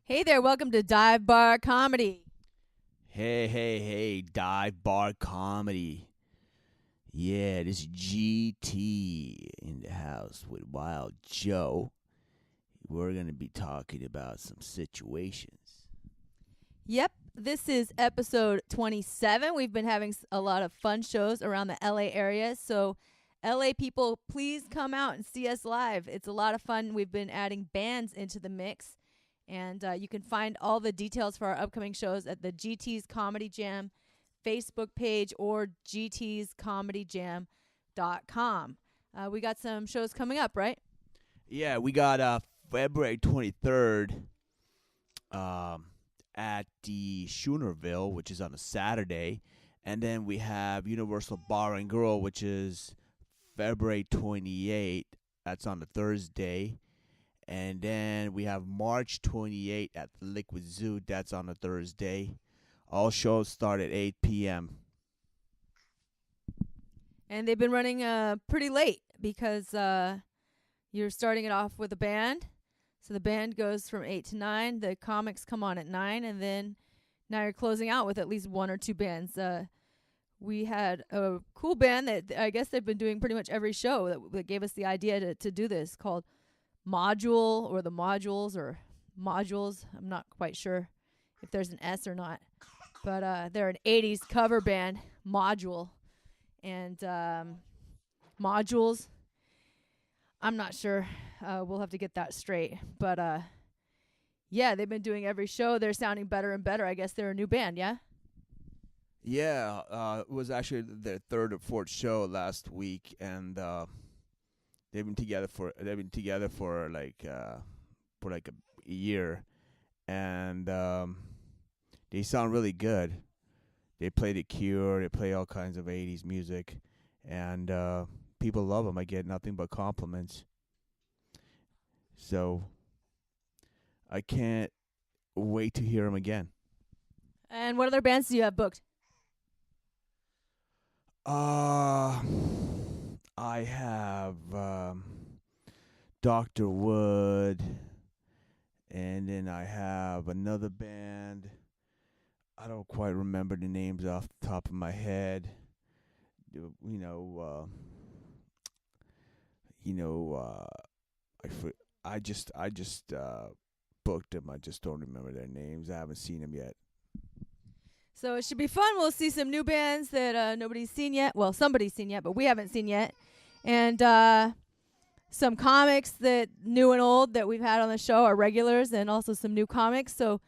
Hey there, welcome to Dive Bar Comedy. Hey, dive bar comedy. Yeah, this is GT in the house with Wild Joe. We're going to be talking about some situations. Yep, this is episode 27. We've been having a lot of fun shows around the LA area, so LA people, please come out and see us live. It's a lot of fun. We've been adding bands into the mix, and you can find all the details for our upcoming shows at the GT's Comedy Jam Facebook page or gtscomedyjam.com. We got some shows coming up, right? Yeah, we got February 23rd at the Schoonerville, which is on a Saturday. And then we have Universal Bar and Grill, which is February 28th. That's on a Thursday. And then we have March 28th at the Liquid Zoo. That's on a Thursday. All shows start at 8 p.m. And they've been running pretty late because you're starting it off with a band. So the band goes from 8 to 9. The comics come on at 9. And then now you're closing out with at least one or two bands. We had a cool band that I guess they've been doing pretty much every show that gave us the idea to do this, called Module or the Modules or Modules. I'm not quite sure if there's an S or not. But they're an 80s cover band, Module. And Modules, I'm not sure. We'll have to get that straight. But yeah, they've been doing every show. They're sounding better and better. I guess they're a new band, yeah? Yeah, it was actually their third or fourth show last week, and they've been together for like a year, and they sound really good. They play The Cure, they play all kinds of 80s music, and people love them. I get nothing but compliments. So I can't wait to hear them again. And what other bands do you have booked? I have Dr. Wood, and then I have another band. I don't quite remember the names off the top of my head. I just booked them. I just don't remember their names. I haven't seen them yet. So it should be fun. We'll see some new bands that nobody's seen yet. Well, somebody's seen yet, but we haven't seen yet. And some comics that new and old that we've had on the show are regulars, and also some new comics. So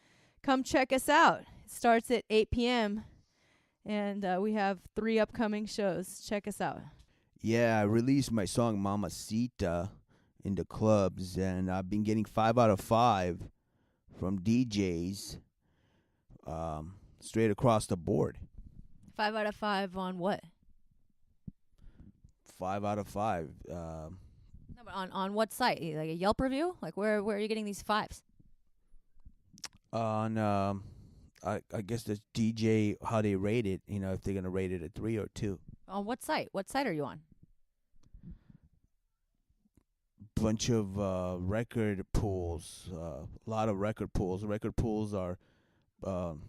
come check us out. It starts at 8 p.m. And we have 3 upcoming shows. Check us out. Yeah, I released my song Mamacita in the clubs, and I've been getting 5 out of 5 from DJs straight across the board. 5 out of 5 on what? 5 out of 5. No, but on what site? Like a Yelp review? Like where are you getting these 5s? On I guess the DJ, how they rate it, if they're gonna rate it a 3 or 2. On what site? What site are you on? Bunch of record pools, a lot of record pools. Record pools are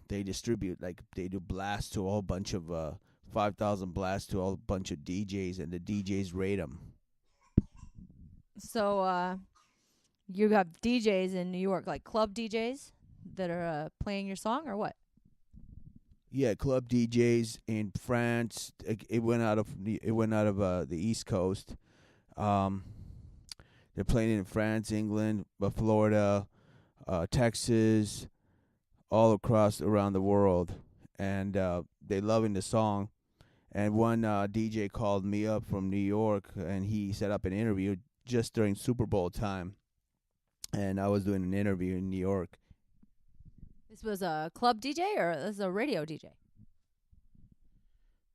they distribute, like they do blasts to a whole bunch of 5,000 blasts to a whole bunch of DJs, and the DJs rate them. So you have DJs in New York, like club DJs that are playing your song, or what? Yeah, club DJs in France. It went out of the East Coast. They're playing in France, England, Florida, Texas, all across around the world, and they loving the song. And one DJ called me up from New York, and he set up an interview just during Super Bowl time, and I was doing an interview in New York. This was a club DJ or this is a radio DJ?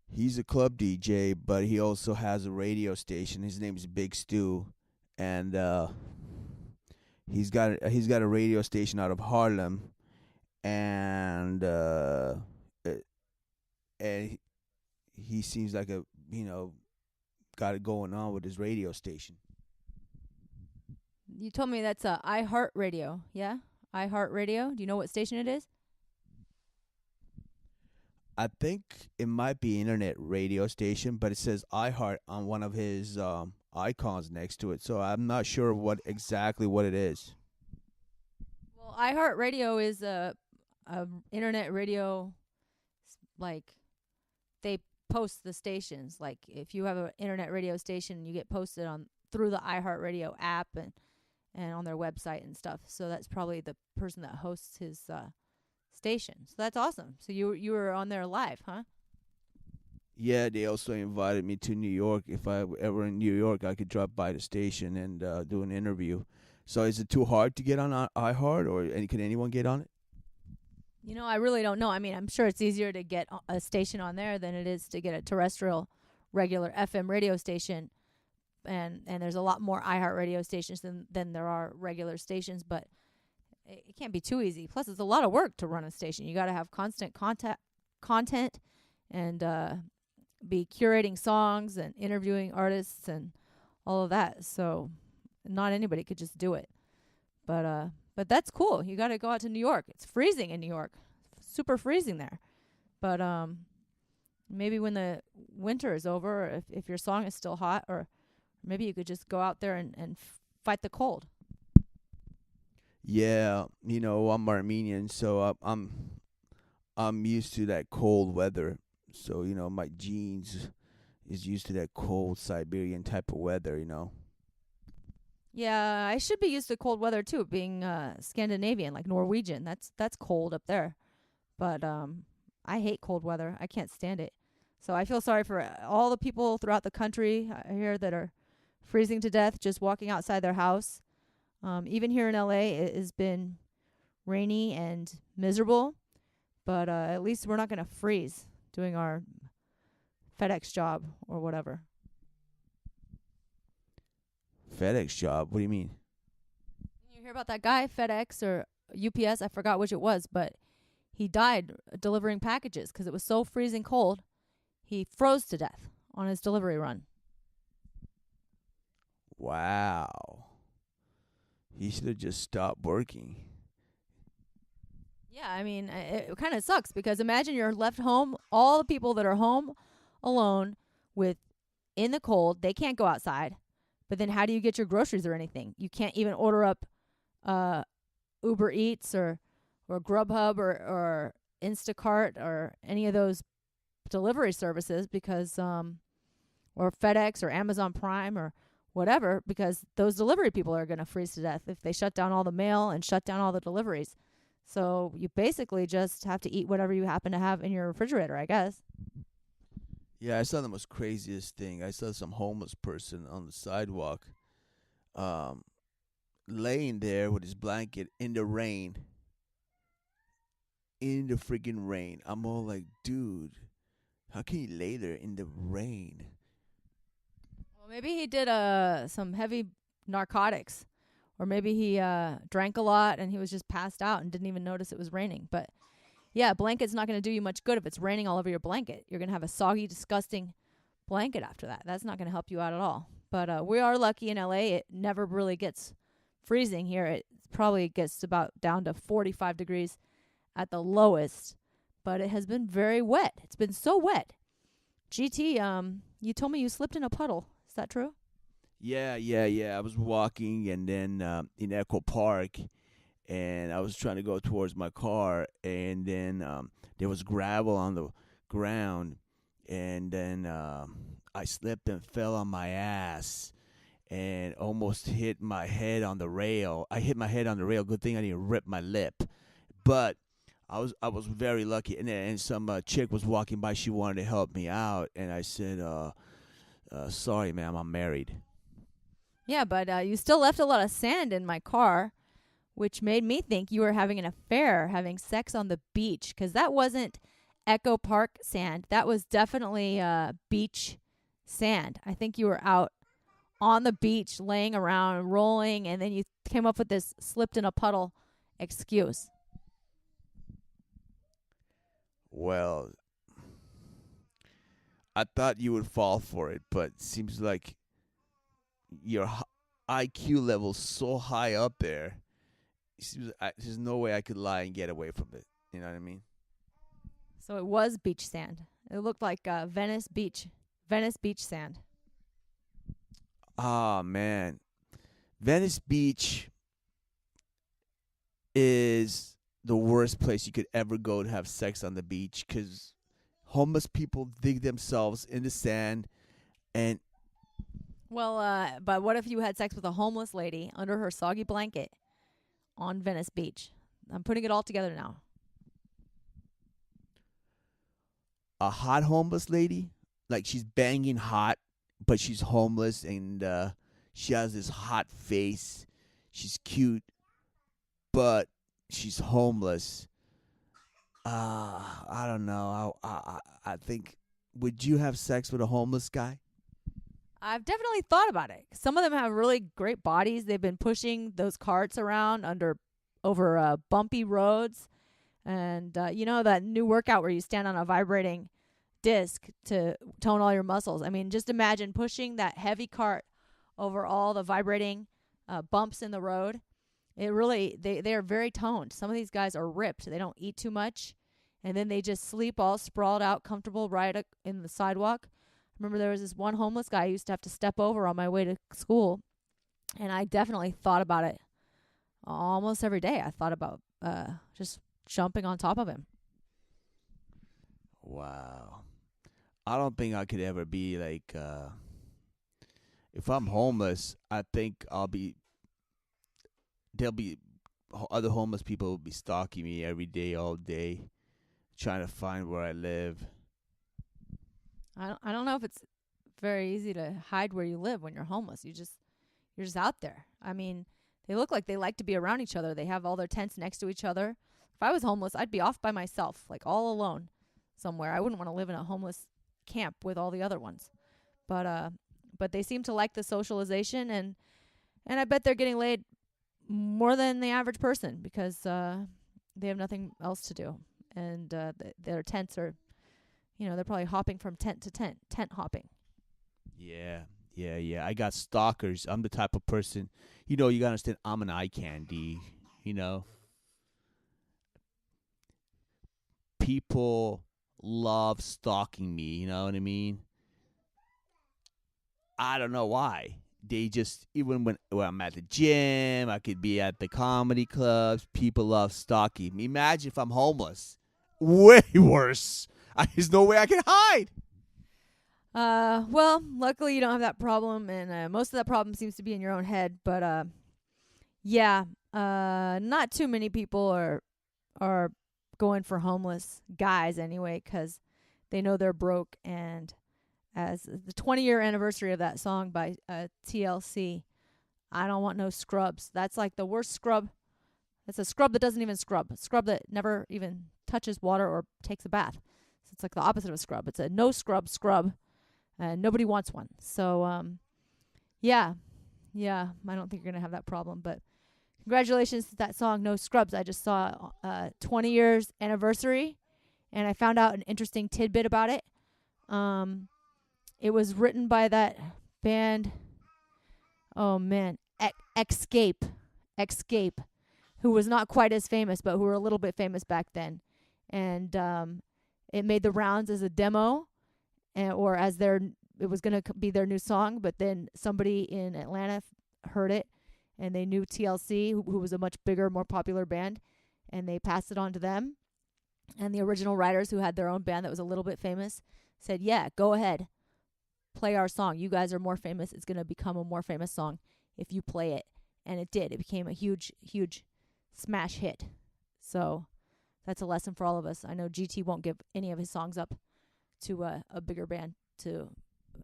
He's a club DJ, but he also has a radio station. His name is Big Stu, and he's got a radio station out of Harlem, and he seems like got it going on with his radio station. You told me that's iHeartRadio, yeah? iHeartRadio. Do you know what station it is? I think it might be internet radio station, but it says iHeart on one of his icons next to it. So I'm not sure what it is. Well, iHeartRadio is a internet radio, like they post the stations. Like if you have an internet radio station, you get posted on through the iHeartRadio app and on their website and stuff. So that's probably the person that hosts his station. So that's awesome. So you were on there live, huh? Yeah, they also invited me to New York. If I ever in New York, I could drop by the station and do an interview. So is it too hard to get on iHeart, or can anyone get on it? I really don't know. I mean, I'm sure it's easier to get a station on there than it is to get a terrestrial, regular FM radio station. And there's a lot more iHeart radio stations than there are regular stations, but it can't be too easy. Plus, it's a lot of work to run a station. You got to have constant content and be curating songs and interviewing artists and all of that. So not anybody could just do it. But that's cool. You got to go out to New York. It's freezing in New York. Super freezing there. But maybe when the winter is over, if your song is still hot, or maybe you could just go out there and fight the cold. Yeah, I'm Armenian, so I'm used to that cold weather. So, my jeans is used to that cold Siberian type of weather, Yeah, I should be used to cold weather too, being Scandinavian, like Norwegian. That's cold up there. But I hate cold weather. I can't stand it. So I feel sorry for all the people throughout the country here that are freezing to death just walking outside their house. Even here in LA, it has been rainy and miserable. But at least we're not going to freeze doing our FedEx job or whatever. FedEx job? What do you mean? You hear about that guy, FedEx or UPS? I forgot which it was, but he died delivering packages because it was so freezing cold. He froze to death on his delivery run. Wow. He should have just stopped working. Yeah, I mean, it kind of sucks because imagine you're left home, all the people that are home alone in the cold, they can't go outside. But then how do you get your groceries or anything? You can't even order up Uber Eats or Grubhub or Instacart or any of those delivery services because or FedEx or Amazon Prime or whatever, because those delivery people are going to freeze to death if they shut down all the mail and shut down all the deliveries. So you basically just have to eat whatever you happen to have in your refrigerator, I guess. Yeah, I saw the most craziest thing. I saw some homeless person on the sidewalk laying there with his blanket in the rain. In the freaking rain. I'm all like, dude, how can you lay there in the rain? Well, maybe he did some heavy narcotics. Or maybe he drank a lot and he was just passed out and didn't even notice it was raining. But yeah, a blanket's not going to do you much good if it's raining all over your blanket. You're going to have a soggy, disgusting blanket after that. That's not going to help you out at all. But we are lucky in LA. It never really gets freezing here. It probably gets about down to 45 degrees at the lowest. But it has been very wet. It's been so wet. GT, you told me you slipped in a puddle. Is that true? Yeah. I was walking and then in Echo Park, and I was trying to go towards my car, and then there was gravel on the ground, and then I slipped and fell on my ass and almost hit my head on the rail. I hit my head on the rail. Good thing I didn't rip my lip. But I was very lucky. And some chick was walking by. She wanted to help me out, and I said, sorry, ma'am, I'm married. Yeah, but you still left a lot of sand in my car, which made me think you were having an affair, having sex on the beach, because that wasn't Echo Park sand. That was definitely beach sand. I think you were out on the beach, laying around, rolling, and then you came up with this slipped in a puddle excuse. Well, I thought you would fall for it, but seems like your IQ level's so high up there, There's no way I could lie and get away from it. You know what I mean? So it was beach sand. It looked like Venice Beach sand. Oh man, Venice Beach is the worst place you could ever go to have sex on the beach, 'cause homeless people dig themselves in the sand. And Well, but what if you had sex with a homeless lady under her soggy blanket on Venice Beach? I'm putting it all together now. a hot homeless lady, like she's banging hot, but she's homeless, and she has this hot face. She's cute, but she's homeless. I don't know. I think, would you have sex with a homeless guy? I've definitely thought about it. Some of them have really great bodies. They've been pushing those carts around over bumpy roads. And you know that new workout where you stand on a vibrating disc to tone all your muscles. I mean, just imagine pushing that heavy cart over all the vibrating bumps in the road. It really, they are very toned. Some of these guys are ripped. They don't eat too much. And then they just sleep all sprawled out, comfortable right in the sidewalk. I remember there was this one homeless guy I used to have to step over on my way to school. And I definitely thought about it almost every day. I thought about just jumping on top of him. Wow. I don't think I could ever be like, if I'm homeless, I think other homeless people will be stalking me every day, all day, trying to find where I live. I don't know if it's very easy to hide where you live when you're homeless. You're just out there. I mean, they look like they like to be around each other. They have all their tents next to each other. If I was homeless, I'd be off by myself, like all alone somewhere. I wouldn't want to live in a homeless camp with all the other ones. But they seem to like the socialization, and I bet they're getting laid more than the average person because they have nothing else to do. And their tents are, they're probably hopping from tent to tent hopping. Yeah. I got stalkers. I'm the type of person, you gotta understand, I'm an eye candy, People love stalking me, you know what I mean? I don't know why. They just, even when I'm at the gym, I could be at the comedy clubs, people love stalking me. Imagine if I'm homeless. Way worse. There's no way I can hide. Well, luckily you don't have that problem, and most of that problem seems to be in your own head. But not too many people are going for homeless guys anyway, 'cause they know they're broke. And as the 20-year anniversary of that song by TLC, I don't want no scrubs. That's like the worst scrub. It's a scrub that doesn't even scrub. A scrub that never even touches water or takes a bath. So it's like the opposite of a scrub. It's a no scrub. And nobody wants one. So, yeah, I don't think you're going to have that problem. But congratulations to that song, No Scrubs. I just saw 20 years anniversary, and I found out an interesting tidbit about it. It was written by that band, oh, man, Escape, who was not quite as famous, but who were a little bit famous back then. And it made the rounds as a demo, or as it was going to be their new song, but then somebody in Atlanta heard it, and they knew TLC, who was a much bigger, more popular band, and they passed it on to them. And the original writers, who had their own band that was a little bit famous, said, yeah, go ahead, play our song. You guys are more famous. It's going to become a more famous song if you play it. And it did. It became a huge, huge smash hit. So that's a lesson for all of us. I know GT won't give any of his songs up to a bigger band to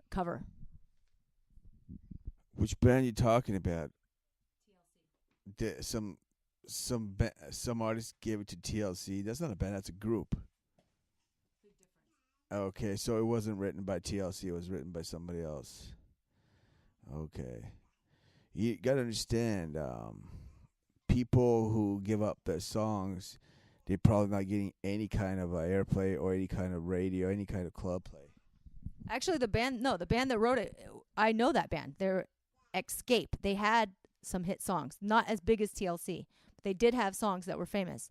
cover. Which band are you talking about? TLC. Some artists gave it to TLC. That's not a band. That's a group. Big difference. Okay, so it wasn't written by TLC. It was written by somebody else. Okay. You got to understand, people who give up their songs, they're probably not getting any kind of airplay or any kind of radio, any kind of club play. Actually, the band that wrote it, I know that band. They're Escape. They had some hit songs, not as big as TLC. they did have songs that were famous.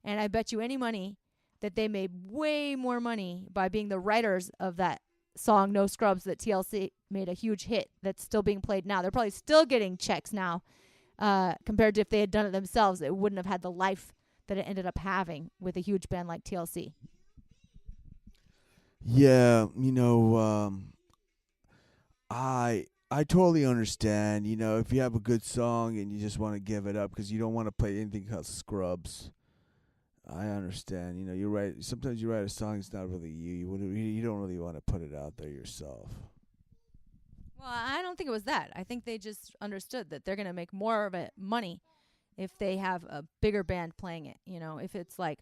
And I bet you any money that they made way more money by being the writers of that song No Scrubs that TLC made a huge hit that's still being played now. They're probably still getting checks now compared to if they had done it themselves. It wouldn't have had the life that it ended up having with a huge band like TLC. Yeah, I totally understand. If you have a good song and you just want to give it up because you don't want to play anything called Scrubs, I understand. You're right. Sometimes you write a song, it's not really you. You don't really want to put it out there yourself. Well, I don't think it was that. I think they just understood that they're going to make more of it money if they have a bigger band playing it. If it's like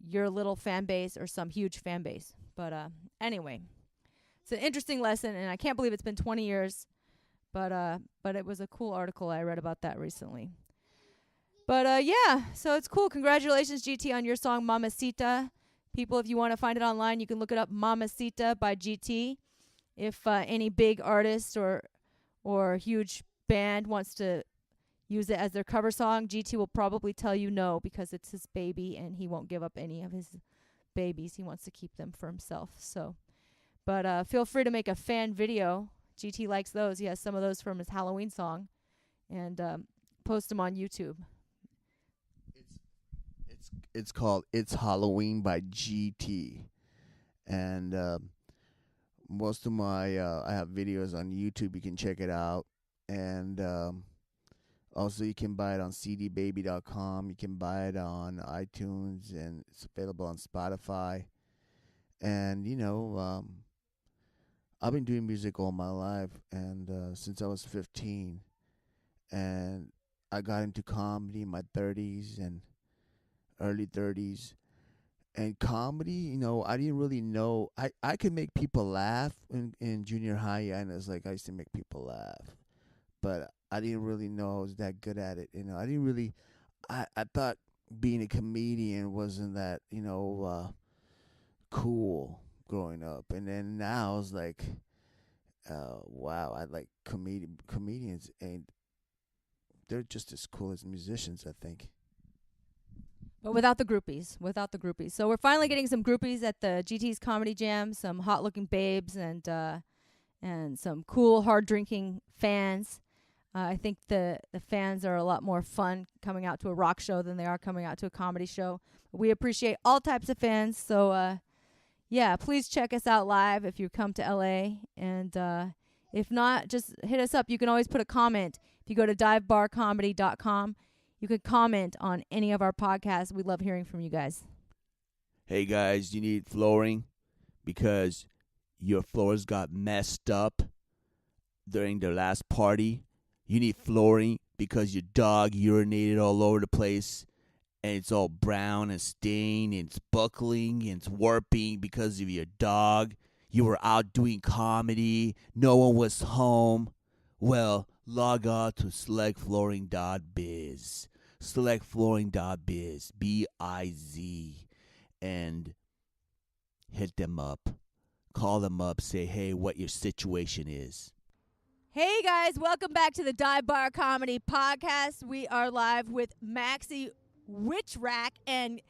your little fan base or some huge fan base. But anyway, it's an interesting lesson, and I can't believe it's been 20 years. But it was a cool article I read about that recently. But yeah, so it's cool. Congratulations, GT, on your song Mamacita. People, if you want to find it online, you can look it up, Mamacita by GT. If any big artist or huge band wants to use it as their cover song, GT will probably tell you no because it's his baby and he won't give up any of his babies. He wants to keep them for himself. So, but feel free to make a fan video. GT likes those. He has some of those from his Halloween song, and post them on YouTube. It's called It's Halloween by GT, and most of my I have videos on YouTube. You can check it out, and also you can buy it on cdbaby.com. You can buy it on iTunes, and it's available on Spotify. And I've been doing music all my life, and since I was 15, and I got into comedy in my 30s and early 30s. And comedy, I didn't really know. I could make people laugh in junior high, and it's like I used to make people laugh. But I didn't really know I was that good at it. I didn't really, I thought being a comedian wasn't that, cool growing up. And then now I was like, wow, I like comedians, and they're just as cool as musicians, I think. But without the groupies. So we're finally getting some groupies at the GT's Comedy Jam, some hot-looking babes and some cool, hard-drinking fans. I think the fans are a lot more fun coming out to a rock show than they are coming out to a comedy show. We appreciate all types of fans. So, yeah, please check us out live if you come to L.A. And if not, just hit us up. You can always put a comment. If you go to divebarcomedy.com, you could comment on any of our podcasts. We love hearing from you guys. Hey, guys, you need flooring because your floors got messed up during the last party. You need flooring because your dog urinated all over the place and it's all brown and stained and it's buckling and it's warping because of your dog. You were out doing comedy. No one was home. Well, log on to selectflooring.biz. Selectflooring.biz. B-I-Z. And hit them up. Call them up. Say, hey, what your situation is. Hey, guys. Welcome back to the Dive Bar Comedy Podcast. We are live with Maxi Witrak and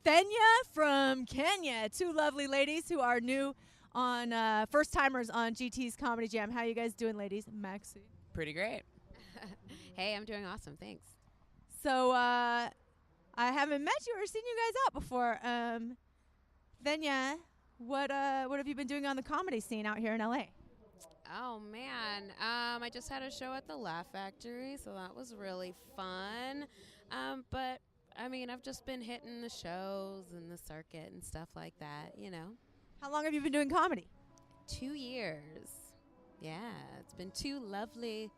Thenya from Kenya. Two lovely ladies who are new on first-timers on GT's Comedy Jam. How you guys doing, ladies? Maxi. Pretty great. Hey, I'm doing awesome. Thanks. So I haven't met you or seen you guys out before. Thenya, what have you been doing on the comedy scene out here in LA? Oh, man. I just had a show at the Laugh Factory, so that was really fun. But, I mean, I've just been hitting the shows and the circuit and stuff like that, How long have you been doing comedy? 2 years. Yeah, it's been 2 lovely,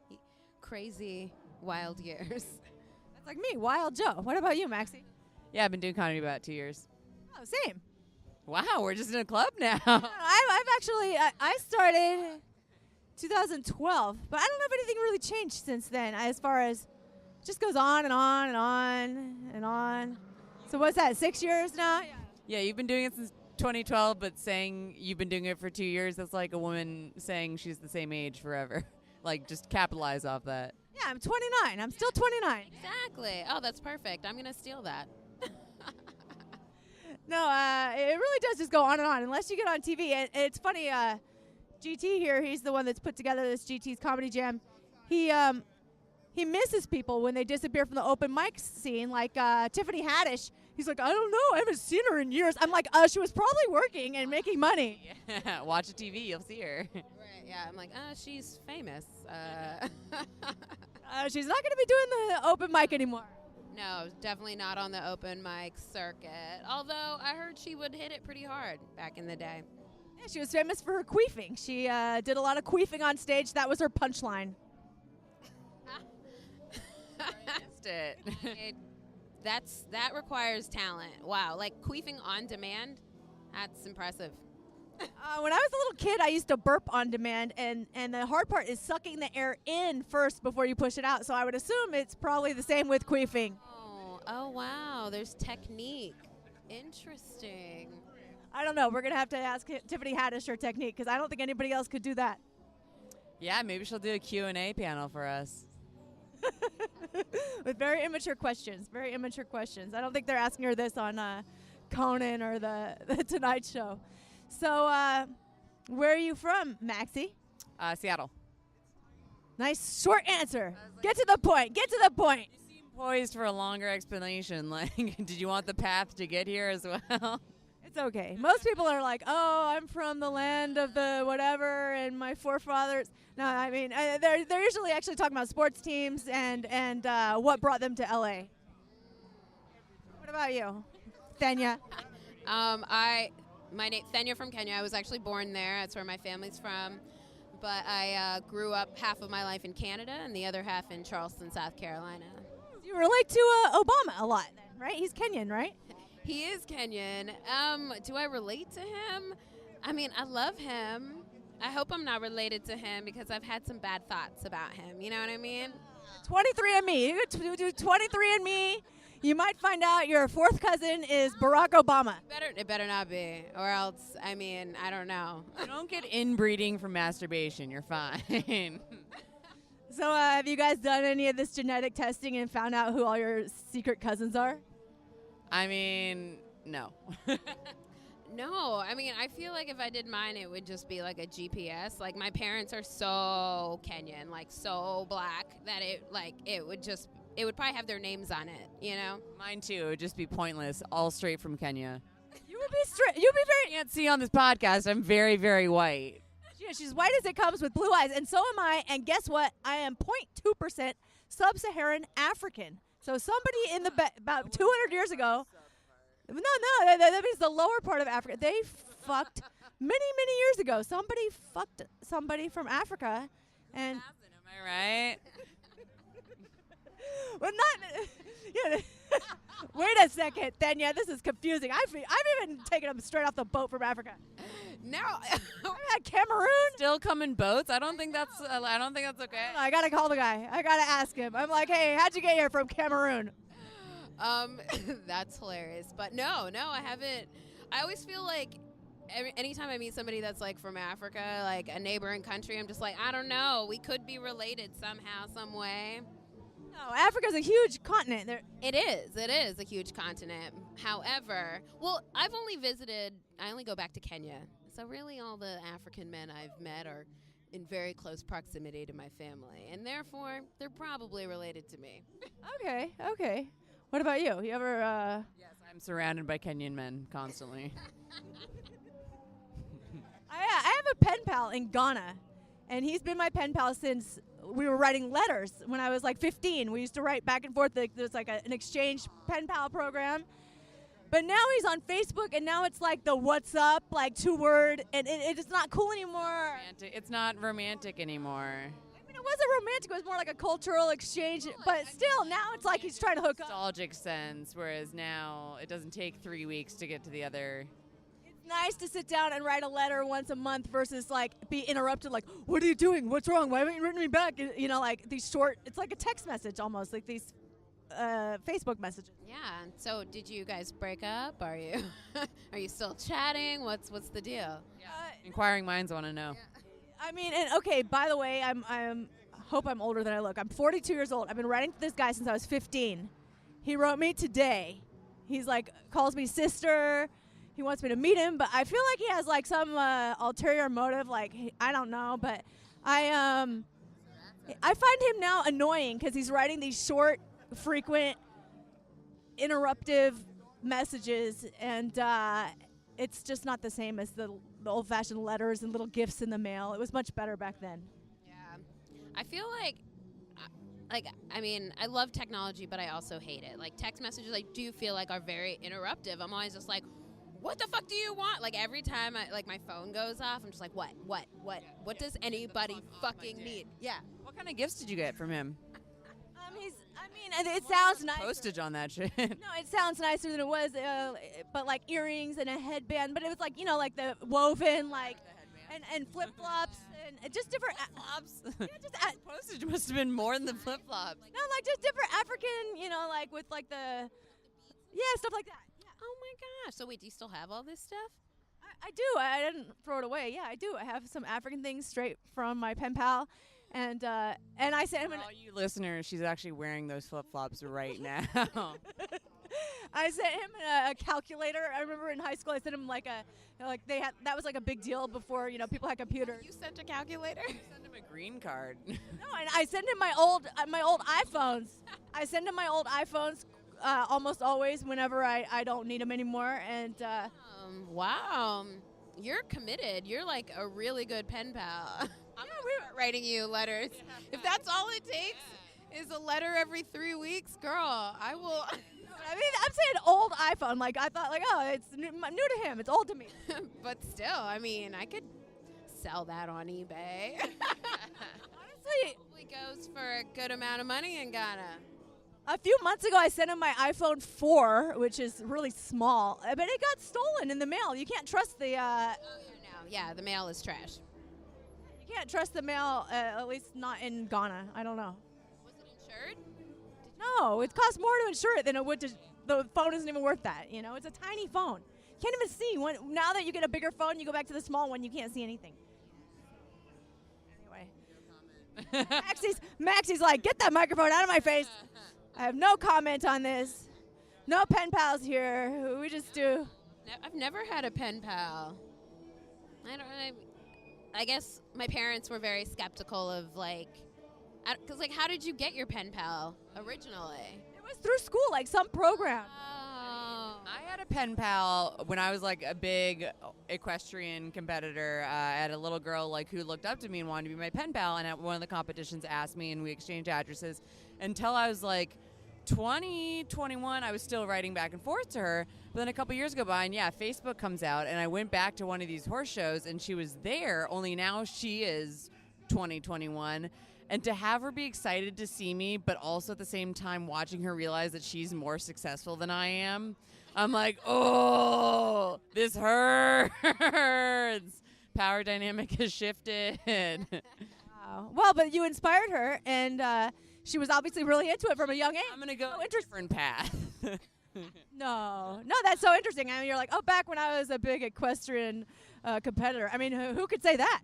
crazy, wild years. That's like me, Wild Joe. What about you, Maxi? Yeah, I've been doing comedy about 2 years. Oh, same. Wow, we're just in a club now. I've actually, I started 2012, but I don't know if anything really changed since then as far as it just goes on and on and on and on. So what's that, 6 years now? Yeah, you've been doing it since 2012, but saying you've been doing it for 2 years, that's like a woman saying she's the same age forever. Like, just capitalize off that. Yeah, I'm 29. I'm still 29. Exactly. Oh, that's perfect. I'm going to steal that. No, it really does just go on and on unless you get on TV. And it's funny, GT here, he's the one that's put together this GT's Comedy Jam. He misses people when they disappear from the open mic scene, like Tiffany Haddish. He's like, I don't know, I haven't seen her in years. I'm like, she was probably working and making money. Yeah, watch a TV, you'll see her. Right, yeah. I'm like, she's famous. She's not going to be doing the open mic anymore. No, definitely not on the open mic circuit. Although I heard she would hit it pretty hard back in the day. Yeah, she was famous for her queefing. She did a lot of queefing on stage. That was her punchline. Missed it. That requires talent. Wow, like queefing on demand, that's impressive. When I was a little kid, I used to burp on demand, and the hard part is sucking the air in first before you push it out. So I would assume it's probably the same with queefing. Oh wow, there's technique. Interesting. I don't know. We're going to have to ask Tiffany Haddish her technique because I don't think anybody else could do that. Yeah, maybe she'll do a Q&A panel for us. With very immature questions. Very immature questions. I don't think they're asking her this on Conan or the Tonight Show. So, where are you from, Maxi? Seattle. Nice short answer. Get to the point. Get to the point. You seem poised for a longer explanation. Like, did you want the path to get here as well? It's okay. Most people are like, oh, I'm from the land of the whatever and my forefathers. No, I mean, they're usually actually talking about sports teams and what brought them to L.A. What about you, Thenya? My name Thenya from Kenya. I was actually born there. That's where my family's from. But I grew up half of my life in Canada and the other half in Charleston, South Carolina. You relate to Obama a lot, then, right? He's Kenyan, right? He is Kenyan. Do I relate to him? I mean, I love him. I hope I'm not related to him because I've had some bad thoughts about him. You know what I mean? 23andMe. You do 23andMe. You might find out your fourth cousin is Barack Obama. It better not be, or else, I mean, I don't know. You don't get inbreeding from masturbation. You're fine. So have you guys done any of this genetic testing and found out who all your secret cousins are? I mean, no. No, I mean, I feel like if I did mine, it would just be like a GPS. Like, my parents are so Kenyan, like, so black, that it would probably have their names on it, you know? Mine too. It would just be pointless. All straight from Kenya. You would be straight. You'd be very. You can't see on this podcast. I'm very, very white. Yeah, she's white as it comes with blue eyes, and so am I. And guess what? I am 0.2% sub-Saharan African. So somebody in the about 200 years ago. No, that means the lower part of Africa. They fucked many years ago. Somebody fucked somebody from Africa, and. Am I right? Well, not. Yeah. Wait a second, Thenya. This is confusing. I've even taken them straight off the boat from Africa. No. I've had Cameroon. Still come in boats. I don't think that's okay. I gotta call the guy. I gotta ask him. I'm like, hey, how'd you get here from Cameroon? That's hilarious. But no, I haven't. I always feel like anytime I meet somebody that's like from Africa, like a neighboring country, I'm just like, I don't know. We could be related somehow, some way. No, Africa's a huge continent. It is a huge continent. However, well, I only go back to Kenya. So really all the African men I've met are in very close proximity to my family. And therefore, they're probably related to me. Okay. What about you? You ever, Yes, I'm surrounded by Kenyan men constantly. I have a pen pal in Ghana, and he's been my pen pal since we were writing letters when I was like 15. We used to write back and forth. There's like an exchange pen pal program. But now he's on Facebook, and now it's like the what's up, like 2-word, and it's not cool anymore. It's not romantic anymore. I mean, it wasn't romantic. It was more like a cultural exchange. But still, now it's like he's trying to hook up. Nostalgic sense, whereas now it doesn't take 3 weeks to get to the other. It's nice to sit down and write a letter once a month versus like be interrupted like, what are you doing? What's wrong? Why haven't you written me back? You know, like these short, it's like a text message almost, like these Facebook messages. Yeah. So did you guys break up? Are you still chatting? What's the deal? Inquiring minds want to know. I mean, and okay, by the way, I'm hope I'm older than I look. I'm 42 years old. I've been writing to this guy since I was 15. He wrote me today. He's like, calls me sister. He wants me to meet him, but I feel like he has like some ulterior motive. Like, I don't know, but I find him now annoying because he's writing these short, frequent, interruptive messages, and it's just not the same as the old-fashioned letters and little gifts in the mail. It was much better back then. Yeah. I feel like, I mean, I love technology, but I also hate it. Like, text messages, I do feel like are very interruptive. I'm always just like, what the fuck do you want? Like, every time my phone goes off, I'm just like, what does anybody fucking need? Yeah. What kind of gifts did you get from him? It sounds nice. Postage on that shit. No, it sounds nicer than it was, but like earrings and a headband. But it was like, like the woven, like, and flip flops and just different Flip-flops? Yeah, just Postage must have been more than the flip-flops. no, like just different African, like with like stuff like that. Yeah. Oh my gosh. So wait, do you still have all this stuff? I do. I didn't throw it away. Yeah, I do. I have some African things straight from my pen pal. And I sent him For all you listeners, she's actually wearing those flip-flops right now. I sent him a calculator. I remember in high school I sent him that was like a big deal before people had computers. You sent a calculator? You sent him a green card. No, and I send him my old iPhones. I send him my old iPhones almost always whenever I don't need them anymore. And Wow, you're committed. You're like a really good pen pal. I'm writing you letters. If that's all it takes is a letter every 3 weeks, girl, I will. I mean, I'm saying old iPhone. Like, I thought, it's new to him. It's old to me. But still, I mean, I could sell that on eBay. Honestly, Probably goes for a good amount of money in Ghana. a few months ago, I sent him my iPhone 4, which is really small, but it got stolen in the mail. You can't trust the. Yeah, the mail is trash. You can't trust the mail, at least not in Ghana. I don't know. Was it insured? No, it costs more to insure it than it would to. The phone isn't even worth that. It's a tiny phone. You can't even see. Now that you get a bigger phone, you go back to the small one. You can't see anything. Anyway, Maxi's like, get that microphone out of my face. I have no comment on this. No pen pals here. We just do. I've never had a pen pal. I guess my parents were very skeptical of because how did you get your pen pal originally? It was through school, like some program. Oh. I had a pen pal when I was like a big equestrian competitor. I had a little girl who looked up to me and wanted to be my pen pal, and at one of the competitions asked me, and we exchanged addresses. Until I was 20, 21, I was still writing back and forth to her. But then a couple years go by, and Facebook comes out, and I went back to one of these horse shows, and she was there, only now she is 20, 21. And to have her be excited to see me, but also at the same time watching her realize that she's more successful than I am, I'm like, oh, this hurts. Power dynamic has shifted. Wow. Well, but you inspired her, and she was obviously really into it from a young age. I'm going to go a different path. No, that's so interesting. I mean, you're like, back when I was a big equestrian competitor. I mean, who could say that?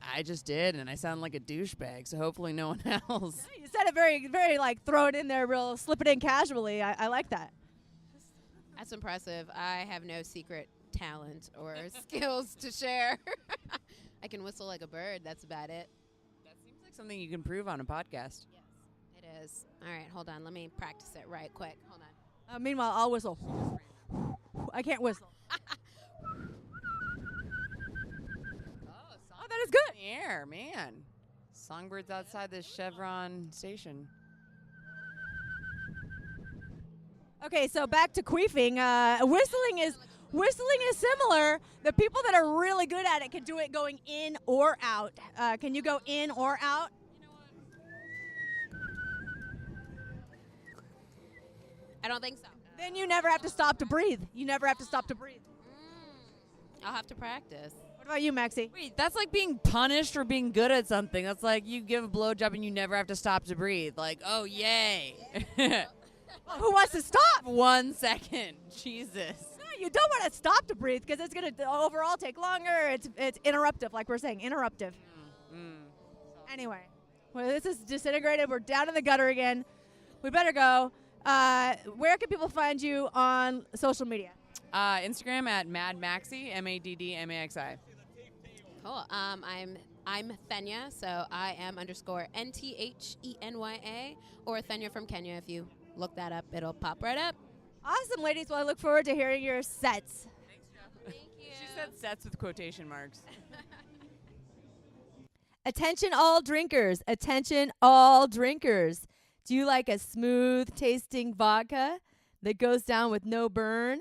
I just did, and I sound like a douchebag, so hopefully no one else. You said it very, very, throw it in there, real, slip it in casually. I like that. That's impressive. I have no secret talent or skills to share. I can whistle like a bird. That's about it. That seems like something you can prove on a podcast. Yes, it is. All right, hold on. Let me practice it right quick. Hold on. Meanwhile, I'll whistle. I can't whistle. Oh, that is good. In the air, man. Songbirds outside this Chevron station. Okay, so back to queefing. Whistling is similar. The people that are really good at it can do it going in or out. Can you go in or out? I don't think so. Then you never have to stop to breathe. I'll have to practice. What about you, Maxi? Wait, that's like being punished for being good at something. That's like you give a blowjob and you never have to stop to breathe. Like, oh, yay. Well, who wants to stop? 1 second. Jesus. No, you don't want to stop to breathe because it's going to overall take longer. It's interruptive, like we're saying, interruptive. Anyway. Well, this is disintegrated. We're down in the gutter again. We better go. Where can people find you on social media? Instagram at MaddMaxi, MaddMaxi. Cool. I'm Thenya, so I am _NTHENYA, or Thenya from Kenya. If you look that up, it'll pop right up. Awesome, ladies. Well, I look forward to hearing your sets. Thank you. She said sets with quotation marks. Attention all drinkers. Attention all drinkers. Do you like a smooth tasting vodka that goes down with no burn?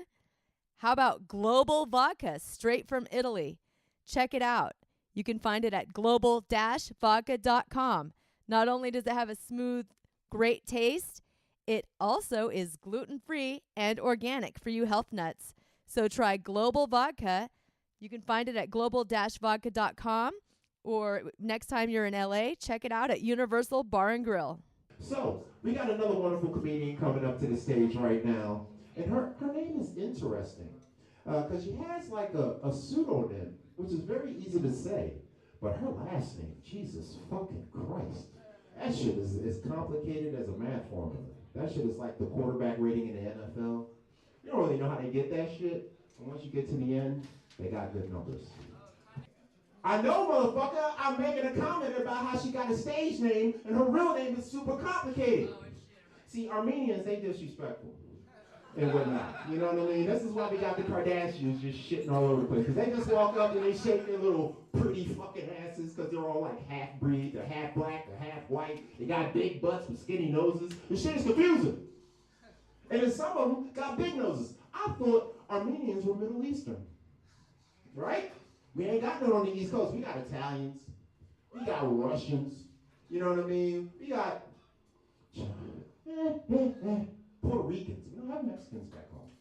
How about Global Vodka, straight from Italy? Check it out. You can find it at global-vodka.com. Not only does it have a smooth, great taste, it also is gluten-free and organic for you health nuts. So try Global Vodka. You can find it at global-vodka.com, or next time you're in LA, check it out at Universal Bar and Grill. So, we got another wonderful comedian coming up to the stage right now. And her name is interesting, because she has like a pseudonym, which is very easy to say. But her last name, Jesus fucking Christ, that shit is as complicated as a math formula. That shit is like the quarterback rating in the NFL. You don't really know how they get that shit. And once you get to the end, they got good numbers. I know, motherfucker, I'm making a comment about how she got a stage name and her real name is super complicated. See, Armenians, they disrespectful and whatnot. You know what I mean? This is why we got the Kardashians just shitting all over the place. Because they just walk up and they shake their little pretty fucking asses because they're all like half-breed, they're half black, they're half white. They got big butts with skinny noses. The shit is confusing. And then some of them got big noses. I thought Armenians were Middle Eastern. Right? We ain't got none on the East Coast. We got Italians. We got Russians. You know what I mean? We got Puerto Ricans. We don't have Mexicans back home.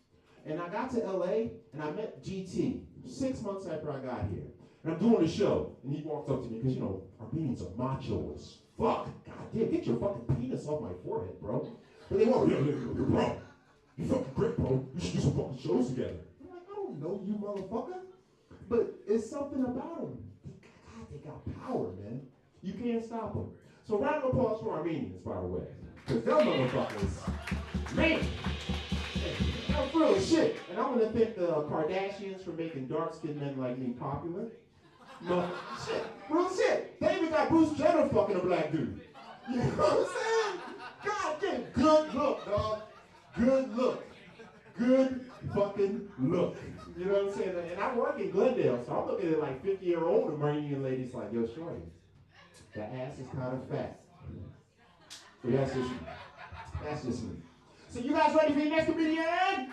And I got to LA and I met GT 6 months after I got here. And I'm doing the show. And he walks up to me because, you know, Armenians are macho as fuck. God damn, get your fucking penis off my forehead, bro. But they want, bro, you fucking great, bro. You should do some fucking shows together. I'm like, I don't know you, motherfucker. But it's something about them. God, they got power, man. You can't stop them. So round of applause for Armenians, by the way. Because them motherfuckers, man, they're full of shit. And I want to thank the Kardashians for making dark-skinned men like me popular. No, shit, real shit. They even got Bruce Jenner fucking a black dude. You know what I'm saying? God damn, good look, dog. Good look. Good fucking look. You know what I'm saying? And I work in Glendale, so I'm looking at like 50-year-old Armenian ladies like, yo, shorty, the ass is kind of fat. But that's just me. That's just me. So you guys ready for the next comedian?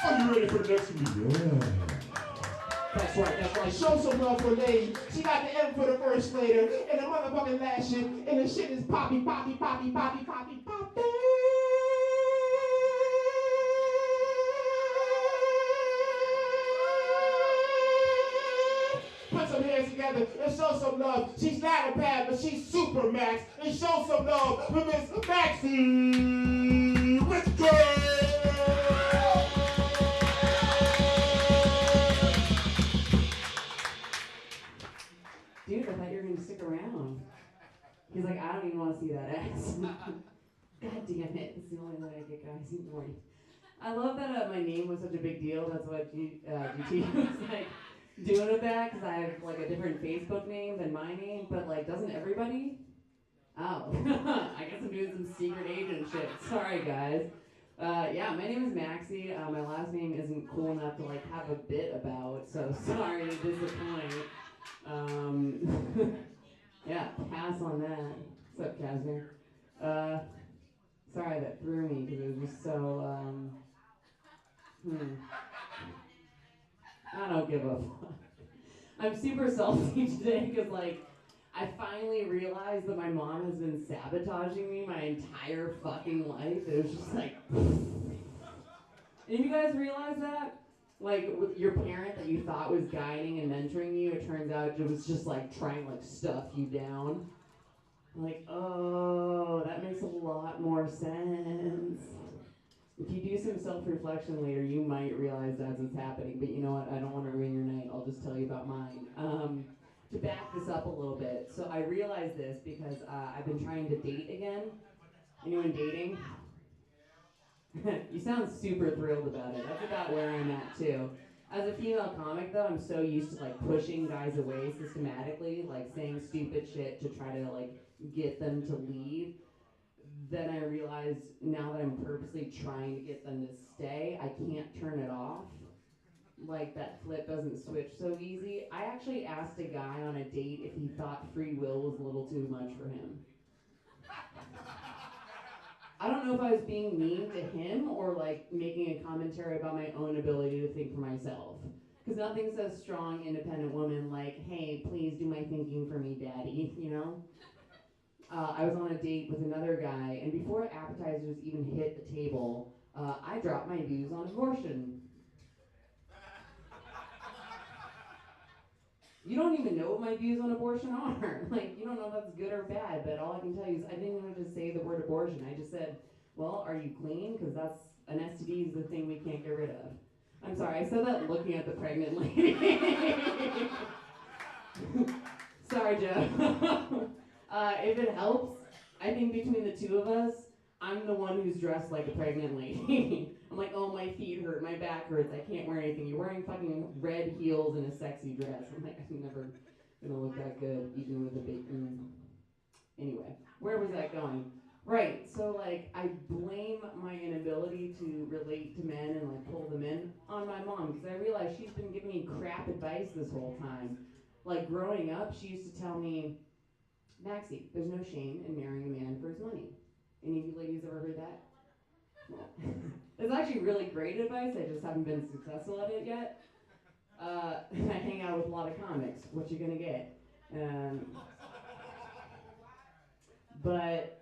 Are you ready for the next comedian? That's right. Show some love for lady. She got the M for the first later, and the motherfucking last shit, and the shit is poppy. Put some hands together and show some love. She's not a pad, but she's super max. And show some love for Miss Maxi Witrak. Dude, I thought you were going to stick around. He's like, I don't even want to see that ass. God damn it. It's the only way I get guys in the morning. I love that my name was such a big deal. That's what GT was like doing with that, because I have like a different Facebook name than my name, but like, doesn't everybody? Oh, I guess I'm doing some secret agent shit. Sorry, guys. Yeah, my name is Maxi. My last name isn't cool enough to like have a bit about, so sorry to disappoint. Yeah, pass on that. What's up, Casimir? Sorry that threw me because it was just so, I don't give a fuck. I'm super salty today because, like, I finally realized that my mom has been sabotaging me my entire fucking life. It was just like, and you guys realize that? Like, with your parent that you thought was guiding and mentoring you, it turns out it was just, like, trying to, like, stuff you down. Like, oh, that makes a lot more sense. If you do some self-reflection later, you might realize that's what's happening. But you know what? I don't want to ruin your night. I'll just tell you about mine. to back this up a little bit, so I realized this because I've been trying to date again. Anyone dating? You sound super thrilled about it. That's about where I'm at too. As a female comic though, I'm so used to like pushing guys away systematically, like saying stupid shit to try to like get them to leave. Then I realized now that I'm purposely trying to get them to stay, I can't turn it off. Like that flip doesn't switch so easy. I actually asked a guy on a date if he thought free will was a little too much for him. I don't know if I was being mean to him or like making a commentary about my own ability to think for myself. Because nothing says strong, independent woman like, hey, please do my thinking for me, daddy, you know? I was on a date with another guy, and before appetizers even hit the table, I dropped my views on abortion. You don't even know what my views on abortion are. Like, you don't know if that's good or bad, but all I can tell you is I didn't even just say the word abortion. I just said, well, are you clean? Because that's, an STD is the thing we can't get rid of. I'm sorry, I said that looking at the pregnant lady. Sorry, Joe. If it helps, I think between the two of us, I'm the one who's dressed like a pregnant lady. I'm like, oh, my feet hurt, my back hurts, I can't wear anything. You're wearing fucking red heels and a sexy dress. I'm like, I'm never gonna look that good, even with a big, Anyway, where was that going? Right, so like, I blame my inability to relate to men and like pull them in on my mom, because I realized she's been giving me crap advice this whole time. Like growing up, she used to tell me, Maxi, there's no shame in marrying a man for his money. Any of you ladies ever heard that? No. It's actually really great advice, I just haven't been successful at it yet. I hang out with a lot of comics, what you gonna get? But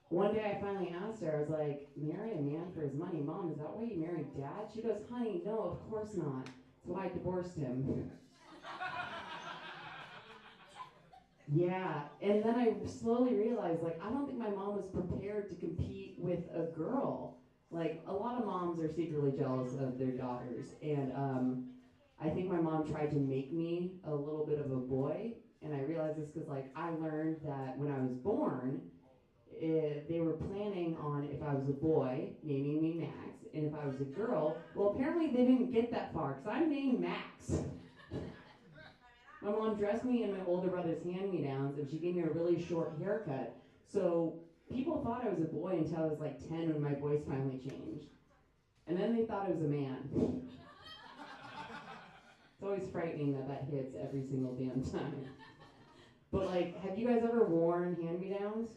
one day I finally asked her, I was like, marry a man for his money? Mom, is that why you married dad? She goes, honey, no, of course not. That's why I divorced him. Yeah, and then I slowly realized, like, I don't think my mom was prepared to compete with a girl. Like, a lot of moms are secretly jealous of their daughters, and I think my mom tried to make me a little bit of a boy, and I realized this because, like, I learned that when I was born, they were planning on if I was a boy, naming me Max, and if I was a girl, well, apparently they didn't get that far, because I'm named Max. My mom dressed me in my older brother's hand-me-downs, and she gave me a really short haircut. So people thought I was a boy until I was like 10 when my voice finally changed. And then they thought I was a man. It's always frightening that hits every single damn time. But like, have you guys ever worn hand-me-downs?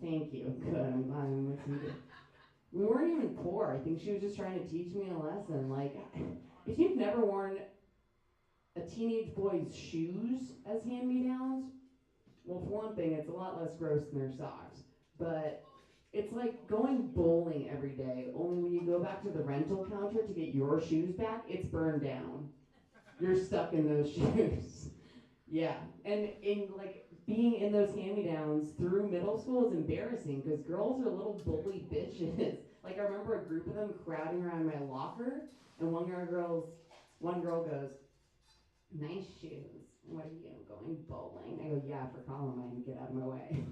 Thank you. Good, I'm glad I'm listening to it. We weren't even poor. I think she was just trying to teach me a lesson. Like, if you've never worn a teenage boy's shoes as hand-me-downs, well, for one thing, it's a lot less gross than their socks. But it's like going bowling every day, only when you go back to the rental counter to get your shoes back, it's burned down. You're stuck in those shoes. Yeah, and in like being in those hand-me-downs through middle school is embarrassing because girls are little bully bitches. Like I remember a group of them crowding around my locker, and one girl goes, nice shoes. What are you, going bowling? I go, yeah, for Columbine, get out of my way.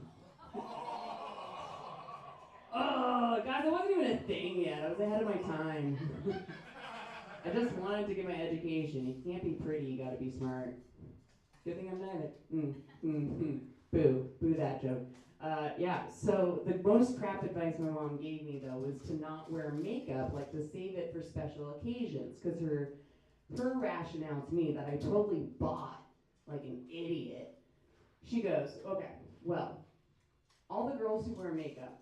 Oh, guys, it wasn't even a thing yet. I was ahead of my time. I just wanted to get my education. You can't be pretty, you gotta be smart. Good thing I'm not. Boo that joke. Yeah, so the most crap advice my mom gave me, though, was to not wear makeup, like to save it for special occasions, because her rationale to me that I totally bought like an idiot, she goes, okay, well, all the girls who wear makeup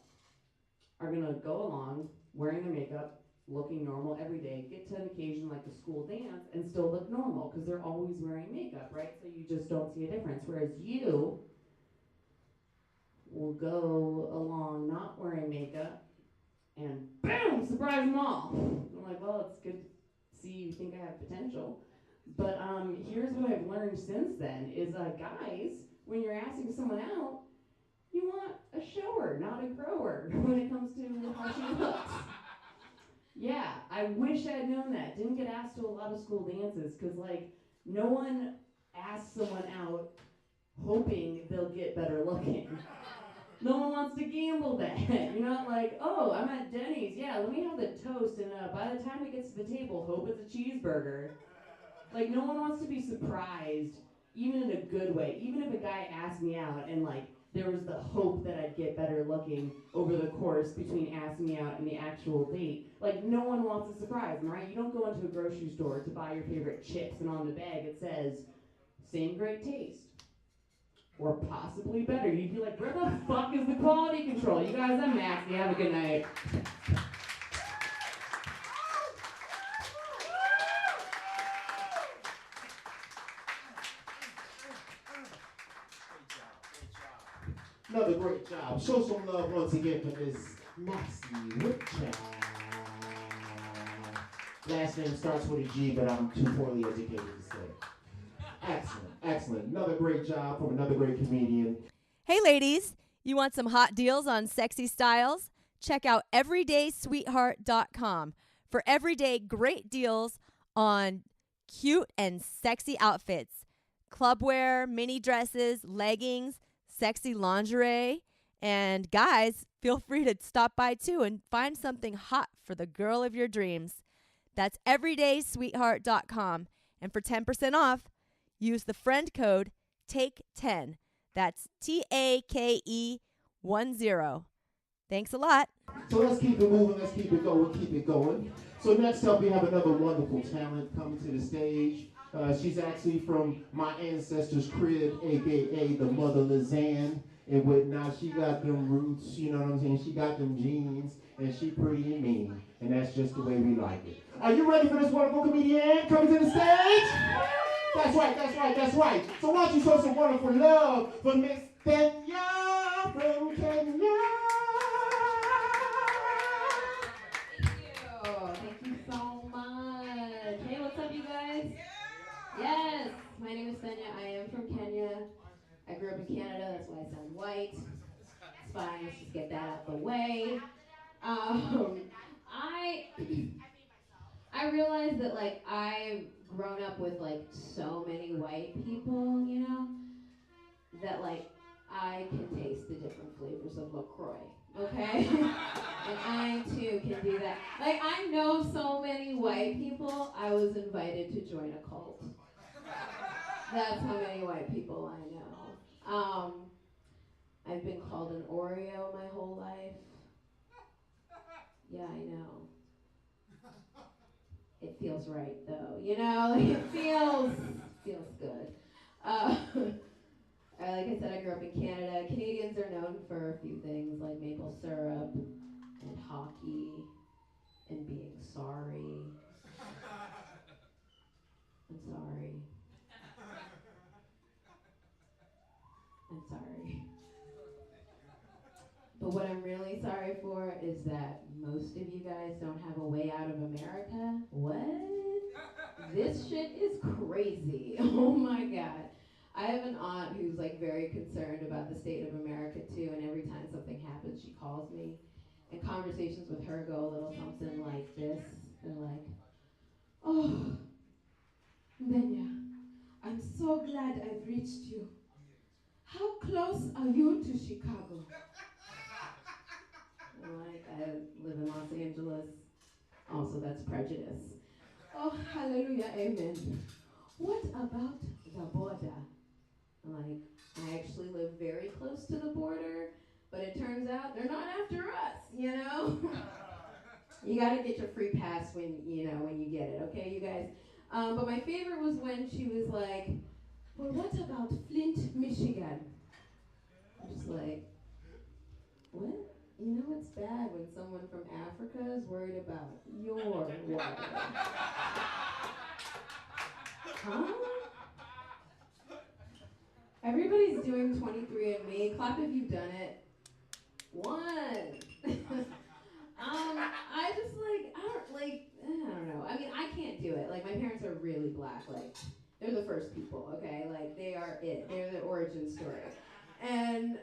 are gonna go along wearing their makeup, looking normal every day, get to an occasion like the school dance and still look normal because they're always wearing makeup, right? So you just don't see a difference. Whereas you will go along not wearing makeup and boom, surprise them all. I'm like, well, it's good to see you think I have potential. But here's what I've learned since then is guys, when you're asking someone out, you want a shower, not a grower when it comes to how she looks. Yeah, I wish I had known that. Didn't get asked to a lot of school dances because, like, no one ask someone out hoping they'll get better looking. No one wants to gamble that. You're not like, oh, I'm at Denny's. Yeah, let me have the toast, and by the time it gets to the table, hope it's a cheeseburger. Like, no one wants to be surprised, even in a good way. Even if a guy asked me out and, like, there was the hope that I'd get better looking over the course between asking me out and the actual date. Like, no one wants a surprise, right? You don't go into a grocery store to buy your favorite chips, and on the bag it says, same great taste. Or possibly better. You'd be like, where the fuck is the quality control? You guys, I'm Maxi. Have a good night. Another great job. Show some love once again for Miss Maxi Witrak. Last name starts with a G, but I'm too poorly educated to say. Excellent, excellent. Another great job from another great comedian. Hey, ladies, you want some hot deals on sexy styles? Check out everydaysweetheart.com for everyday great deals on cute and sexy outfits, clubwear, mini dresses, leggings, sexy lingerie. And guys, feel free to stop by too and find something hot for the girl of your dreams. That's everydaysweetheart.com. And for 10% off, use the friend code TAKE10. That's TAKE10. Thanks a lot. So let's keep it moving, let's keep it going, keep it going. So next up we have another wonderful talent coming to the stage. She's actually from my ancestors' crib, aka the mother Lizanne and whatnot. She got them roots, you know what I'm saying? She got them genes, and she pretty mean, and that's just the way we like it. Are you ready for this wonderful comedian coming to the stage? That's right, that's right, that's right. So why don't you show some wonderful love for Miss Thenya from Kenya? Thank you so much. Hey, what's up, you guys? Yes, my name is Thenya. I am from Kenya. I grew up in Canada, that's why I sound white. It's fine, let's just get that out the way. I realized that, like, I've grown up with, like, so many white people, you know, that, like, I can taste the different flavors of LaCroix, okay? And I, too, can do that. Like, I know so many white people, I was invited to join a cult. That's how many white people I know. I've been called an Oreo my whole life. Yeah, I know. It feels right, though, you know? Like, it feels good. Like I said, I grew up in Canada. Canadians are known for a few things, like maple syrup and hockey and being sorry. I'm sorry. I'm sorry. But what I'm really sorry for is that most of you guys don't have a way out of America. What? This shit is crazy. Oh my God. I have an aunt who's like very concerned about the state of America too, and every time something happens, she calls me. And conversations with her go a little something like this. They're like, oh, Thenya, I'm so glad I've reached you. How close are you to Chicago? Like, I live in Los Angeles. Also, that's prejudice. Oh, hallelujah, amen. What about the border? Like, I actually live very close to the border, but it turns out they're not after us, you know? You gotta get your free pass when you get it, okay, you guys? But my favorite was when she was like, well, what about Flint, Michigan? I'm just like, what? You know it's bad when someone from Africa is worried about your water. Huh? Everybody's doing 23andMe. Clap if you've done it. One. I don't know. I mean, I can't do it. Like, my parents are really black. Like, they're the first people, okay? Like, they are it. They're the origin story. And,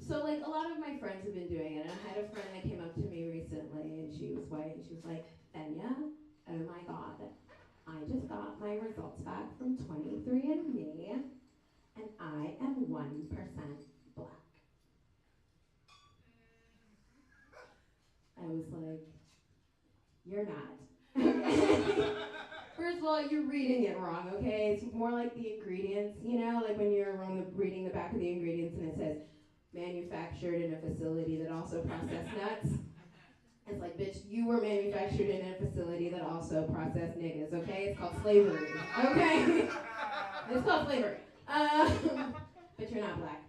so, like, a lot of my friends have been doing it. And I had a friend that came up to me recently, and she was white, and she was like, Thenya, oh my God, I just got my results back from 23andMe, and I am 1% black. I was like, you're not. First of all, you're reading it wrong, okay? It's more like the ingredients, you know, like when you're reading the back of the ingredients and it says manufactured in a facility that also processed nuts. It's like, bitch, you were manufactured in a facility that also processed niggas, okay? It's called slavery, okay? It's called slavery. But you're not black.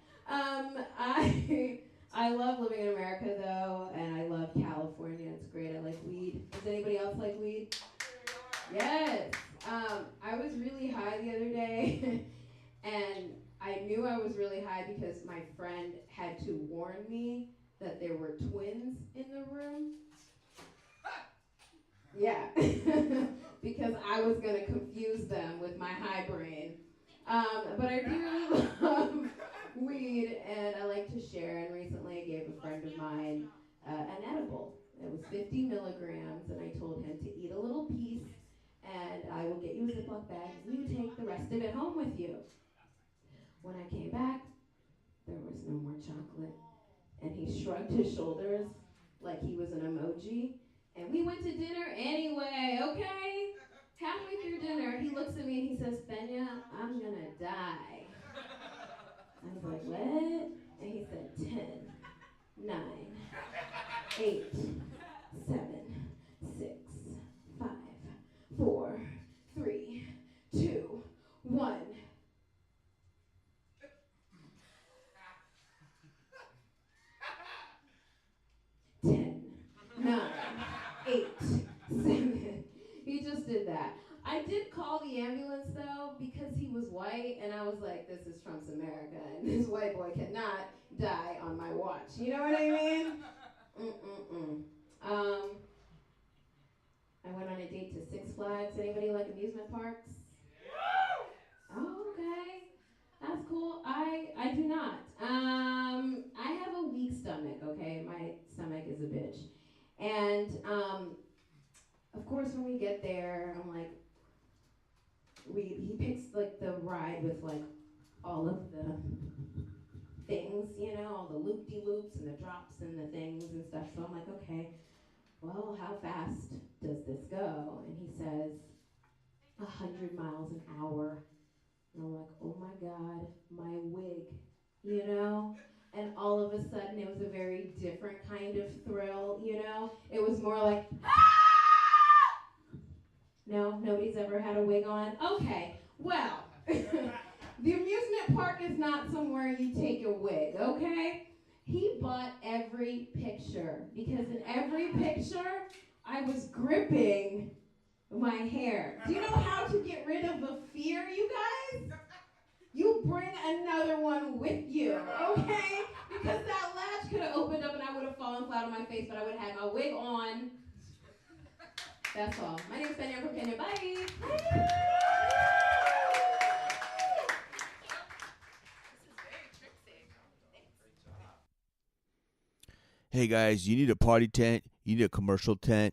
I love living in America, though, and I love California. It's great. I like weed. Does anybody else like weed? Yes. I was really high the other day, and I knew I was really high because my friend had to warn me that there were twins in the room. Yeah, because I was going to confuse them with my high brain. But I do really love weed, and I like to share, and recently I gave a friend of mine an edible. It was 50 milligrams, and I told him to eat a little piece, and I will get you a Ziploc bag, and you take the rest of it home with you. When I came back, there was no more chocolate, and he shrugged his shoulders like he was an emoji, and we went to dinner anyway, okay? Halfway through dinner, he looks at me and he says, Thenya, I'm gonna die. I was like, what? And he said, 10, 9, 8, 7, 6, 5, 4, 3, 2, 1. He just did that. I did call the ambulance, though, because he was white, and I was like, this is Trump's America, and this white boy cannot die on my watch. You know what I mean? I went on a date to Six Flags. Anybody like amusement parks? Oh, okay. That's cool. I do not. I have a weak stomach, okay? My stomach is a bitch. And, of course, when we get there, I'm like, he picks, like, the ride with, like, all of the things, you know, all the loop-de-loops and the drops and the things and stuff. So I'm like, okay, well, how fast does this go? And he says, 100 miles an hour. And I'm like, oh my God, my wig, you know? And all of a sudden, it was a very different kind of thrill, you know? It was more like, ah! No, nobody's ever had a wig on? Okay, well, the amusement park is not somewhere you take a wig, okay? He bought every picture, because in every picture, I was gripping my hair. Do you know how to get rid of the fear, you guys? You bring another one with you, okay? Because that latch could have opened up and I would have fallen flat on my face, but I would have had my wig on. That's all. My name is Thenya from Kenya. Bye. Hey guys, you need a party tent, you need a commercial tent,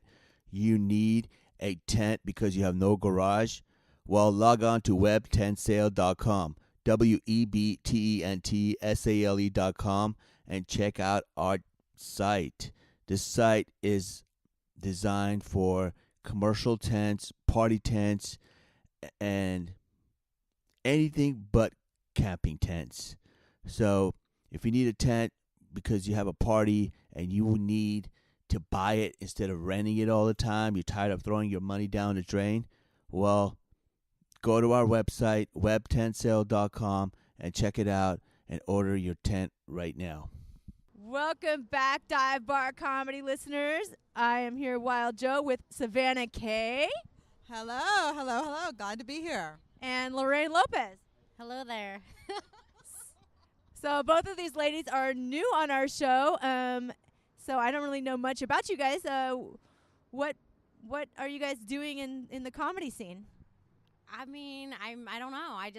you need a tent because you have no garage? Well, log on to webtentsale.com, webtentsale.com, and check out our site. This site is designed for commercial tents, party tents, and anything but camping tents. So if you need a tent because you have a party and you need to buy it instead of renting it all the time, you're tired of throwing your money down the drain, well, go to our website, webtentsale.com, and check it out and order your tent right now. Welcome back, Dive Bar Comedy listeners. I am here, Wild Joe, with Savannah K. Hello. Glad to be here. And Lorraine Lopez. Hello there. So both of these ladies are new on our show, so I don't really know much about you guys. What are you guys doing in the comedy scene? I mean, I don't know. It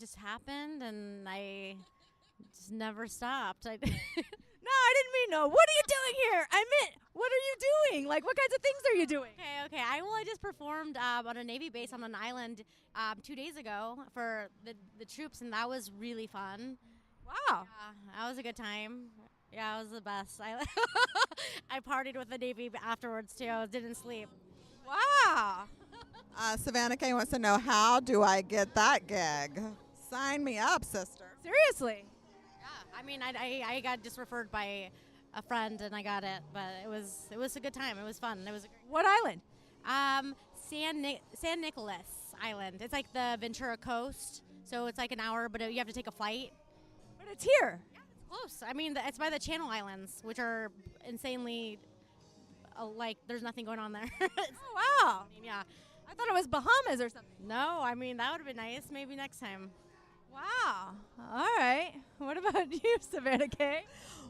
just happened, and I just never stopped. No, I didn't mean no. What are you doing here? I meant, What are you doing? Like, what kinds of things are you doing? Okay. I just performed on a Navy base on an island 2 days ago for the troops, and that was really fun. Wow. That was a good time. Yeah, it was the best. I partied with the Navy afterwards, too. I didn't sleep. Wow. Savannah K wants to know, how do I get that gig? Sign me up, sister. Seriously. Yeah, I mean, I got just referred by a friend, and I got it, but it was a good time. It was fun. It was a great. What island? San Nicolas Island. It's like the Ventura Coast, so it's like an hour, but you have to take a flight. But it's here. Yeah, it's close. I mean, it's by the Channel Islands, which are insanely, like, there's nothing going on there. Oh, wow. Yeah. I thought it was Bahamas or something. No, I mean, that would have been nice. Maybe next time. Wow. All right. What about you, Savannah K?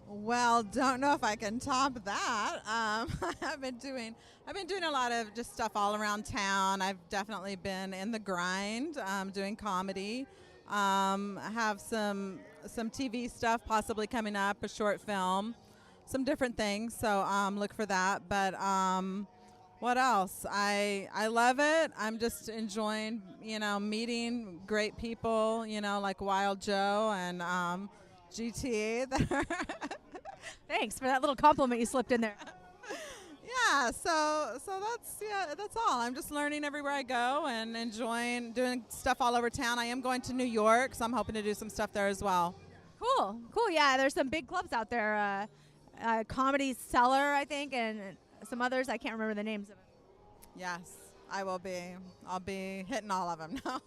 Well, don't know if I can top that. I've been doing a lot of just stuff all around town. I've definitely been in the grind, doing comedy. I have some TV stuff possibly coming up, a short film, some different things. So look for that. But what else? I love it. I'm just enjoying, meeting great people, like Wild Joe and GT. Thanks for that little compliment you slipped in there. Yeah, so that's all. I'm just learning everywhere I go and enjoying doing stuff all over town. I am going to New York, so I'm hoping to do some stuff there as well. Cool. Yeah, there's some big clubs out there. Comedy Cellar, I think, and some others. I can't remember the names of them. Yes, I'll be hitting all of them now.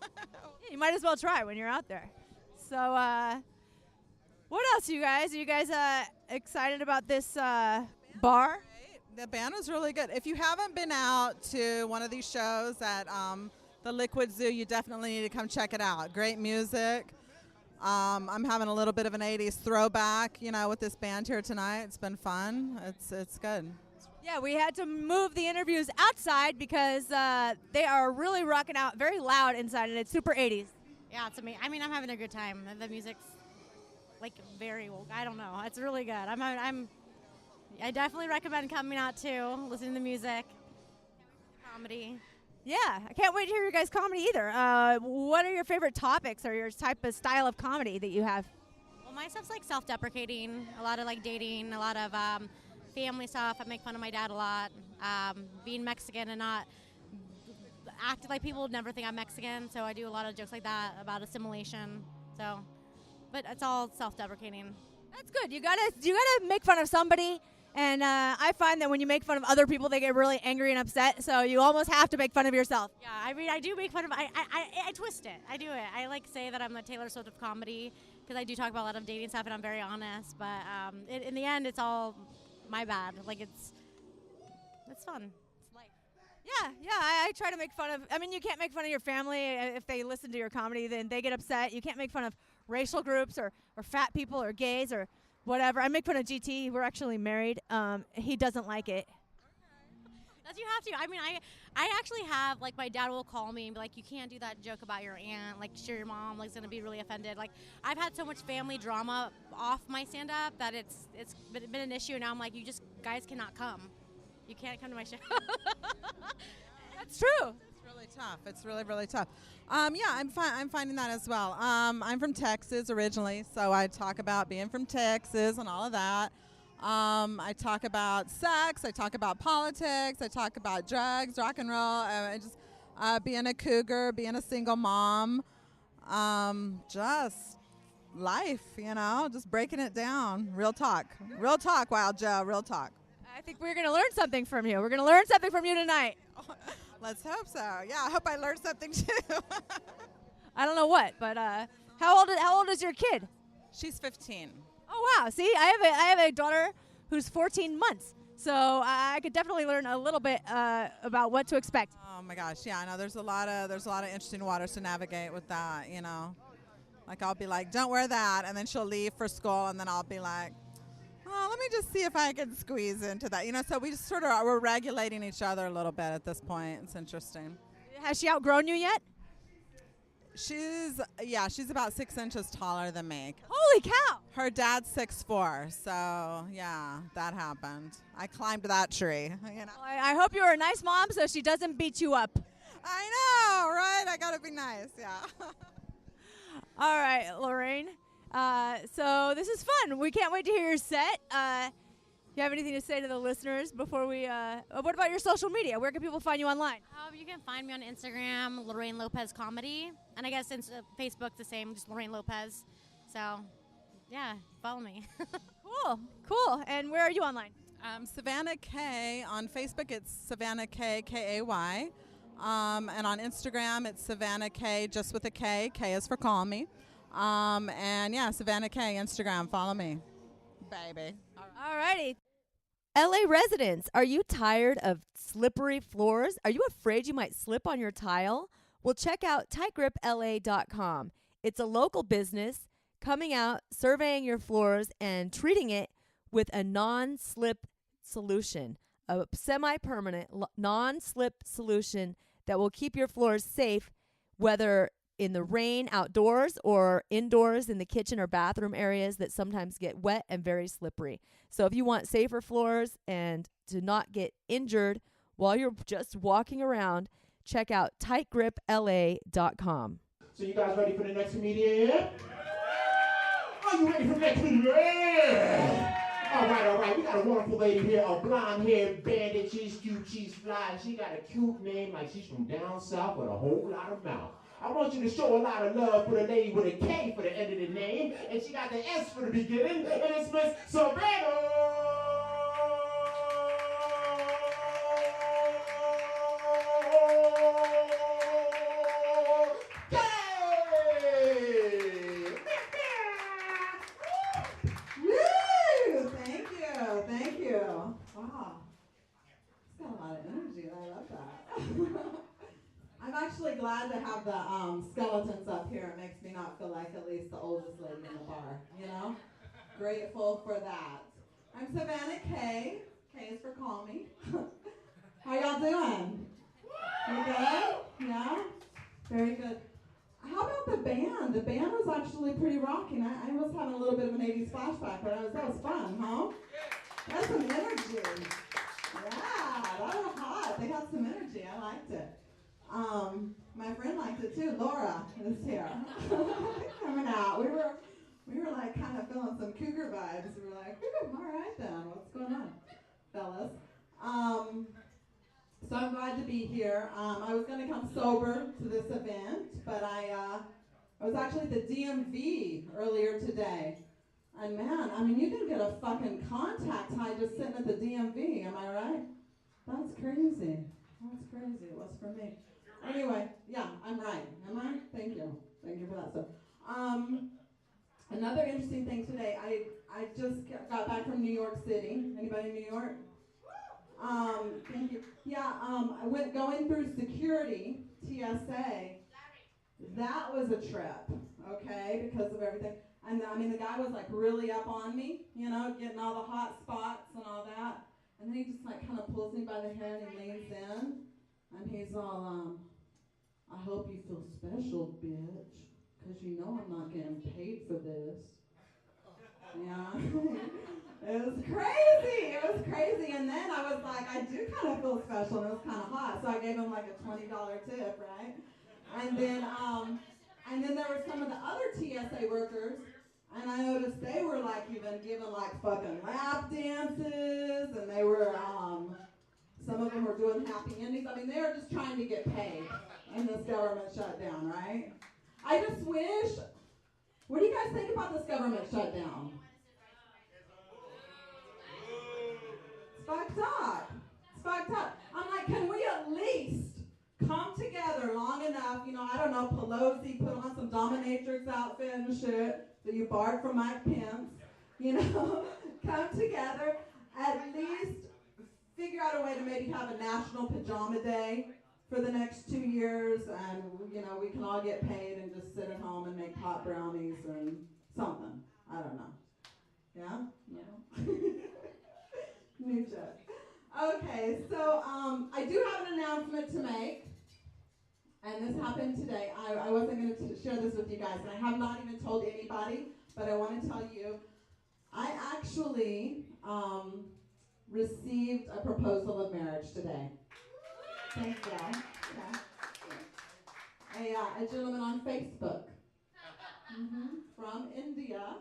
Yeah, you might as well try when you're out there. So, what else, you guys? Are you guys excited about this bar? The band was really good. If you haven't been out to one of these shows at the Liquid Zoo, you definitely need to come check it out. Great music. I'm having a little bit of an 80s throwback, with this band here tonight. It's been fun. It's good. Yeah, we had to move the interviews outside because they are really rocking out very loud inside, and it's super 80s. Yeah, it's amazing. I mean, I'm having a good time. The music's like very, I don't know. It's really good. I definitely recommend coming out too, listening to music, comedy. Yeah, I can't wait to hear your guys' comedy either. What are your favorite topics or your type of style of comedy that you have? Well, my stuff's like self-deprecating, a lot of like dating, a lot of family stuff. I make fun of my dad a lot. Being Mexican and not acting like people would never think I'm Mexican, so I do a lot of jokes like that about assimilation. So, but it's all self-deprecating. That's good. You gotta make fun of somebody. And I find that when you make fun of other people, they get really angry and upset. So you almost have to make fun of yourself. Yeah, I mean, I do make fun of. I twist it. I do it. I like say that I'm the Taylor Swift of comedy because I do talk about a lot of dating stuff, and I'm very honest. But in the end, it's all my bad. Like it's fun. It's life. Yeah. I try to make fun of. I mean, you can't make fun of your family if they listen to your comedy. Then they get upset. You can't make fun of racial groups or fat people or gays or whatever. I make fun of GT. We're actually married. He doesn't like it. That's you have to. I mean, I actually have, like, my dad will call me and be like, you can't do that joke about your aunt. Like, sure, your mom is going to be really offended. Like, I've had so much family drama off my stand-up that it's been an issue. Now I'm like, you just guys cannot come. You can't come to my show. That's true. It's really tough. It's really, really tough. Yeah, I'm finding that as well. I'm from Texas originally, so I talk about being from Texas and all of that. I talk about sex. I talk about politics. I talk about drugs, rock and roll. Just being a cougar, being a single mom. Just life, just breaking it down. Real talk, Wild Joe. Real talk. I think we're going to learn something from you. We're going to learn something from you tonight. Let's hope so. Yeah, I hope I learned something too. I don't know what, but how old is your kid? She's 15. Oh wow! See, I have a daughter who's 14 months, so I could definitely learn a little bit about what to expect. Oh my gosh, yeah, I know there's a lot of interesting waters to navigate with that. Like I'll be like, don't wear that, and then she'll leave for school, and then I'll be like, oh, let me just see if I can squeeze into that. So we just we're regulating each other a little bit at this point. It's interesting. Has she outgrown you yet? She's about 6 inches taller than me. Holy cow! Her dad's 6'4", so yeah, that happened. I climbed that tree. You know. I hope you're a nice mom so she doesn't beat you up. I know, right? I gotta be nice, yeah. All right, Lorraine. So this is fun. We can't wait to hear your set. You have anything to say to the listeners before we? What about your social media? Where can people find you online? You can find me on Instagram, Lorraine Lopez Comedy, and I guess Facebook's the same, just Lorraine Lopez. So, yeah, follow me. Cool. And where are you online? Savannah K. On Facebook, it's Savannah K, K-A-Y. And on Instagram, it's Savannah K, just with a K. K is for call me. And yeah, Savannah K, Instagram. Follow me, baby. All righty. LA residents, are you tired of slippery floors? Are you afraid you might slip on your tile? Well, check out tightgripla.com. It's a local business coming out, surveying your floors, and treating it with a non-slip solution, a semi-permanent non-slip solution that will keep your floors safe, whether in the rain outdoors or indoors in the kitchen or bathroom areas that sometimes get wet and very slippery. So if you want safer floors and to not get injured while you're just walking around, check out tightgripla.com. So you guys ready for the next comedian? Are you ready for the next comedian? All right. We got a wonderful lady here, a blonde-haired bandit. She's cute, she's fly. She got a cute name like she's from down south with a whole lot of mouth. I want you to show a lot of love for the lady with a K for the end of the name, and she got the S for the beginning, and it's Miss Savannah K. Woo! Thank you. Wow. It's got a lot of energy. I love that. I'm actually glad to have the skeletons up here. It makes me not feel like at least the oldest lady in the bar, you know? Grateful for that. I'm Savannah K. K is for call me. How y'all doing? You good? Yeah? Very good. How about the band? The band was actually pretty rocking. I was having a little bit of an 80s flashback, but that was fun, huh? That's some energy. Yeah, that was hot. They got some energy. I liked it. My friend liked it too. Laura is here. Coming out. We were like kind of feeling some cougar vibes. We were like, all right then, what's going on, fellas? So I'm glad to be here. I was going to come sober to this event, but I was actually at the DMV earlier today. And man, I mean, you can get a fucking contact high just sitting at the DMV, am I right? That's crazy. That's crazy. It was for me. Anyway, yeah, I'm right. Am I? Thank you. Thank you for that stuff. Another interesting thing today, I just got back from New York City. Anybody in New York? Thank you. Yeah, I went going through security, TSA. That was a trip, okay, because of everything. And I mean, the guy was like really up on me, you know, getting all the hot spots and all that. And then he just like kind of pulls me by the hair and he leans in. And he's all, I hope you feel special, bitch, because you know I'm not getting paid for this. Yeah. It was crazy. And then I was like, I do kind of feel special, and it was kind of hot. So I gave him like a $20 tip, right? And then there were some of the other TSA workers, and I noticed they were like even giving like fucking lap dances, and they were, some of them were doing happy endings. I mean, they were just trying to get paid in this government shutdown, right? I just wish, what do you guys think about this government shutdown? It's fucked up. I'm like, can we at least come together long enough, you know, I don't know, Pelosi put on some dominatrix outfit and shit that you borrowed from Mike Pence, you know, come together, at least figure out a way to maybe have a national pajama day for the next 2 years, and, you know, we can all get paid and just sit at home and make pot brownies and something. I don't know. Yeah? No? New joke. Okay, so I do have an announcement to make. And this happened today. I wasn't going to share this with you guys, and I have not even told anybody, but I want to tell you, I actually received a proposal of marriage today. Thank you. Yeah. A gentleman on Facebook from India,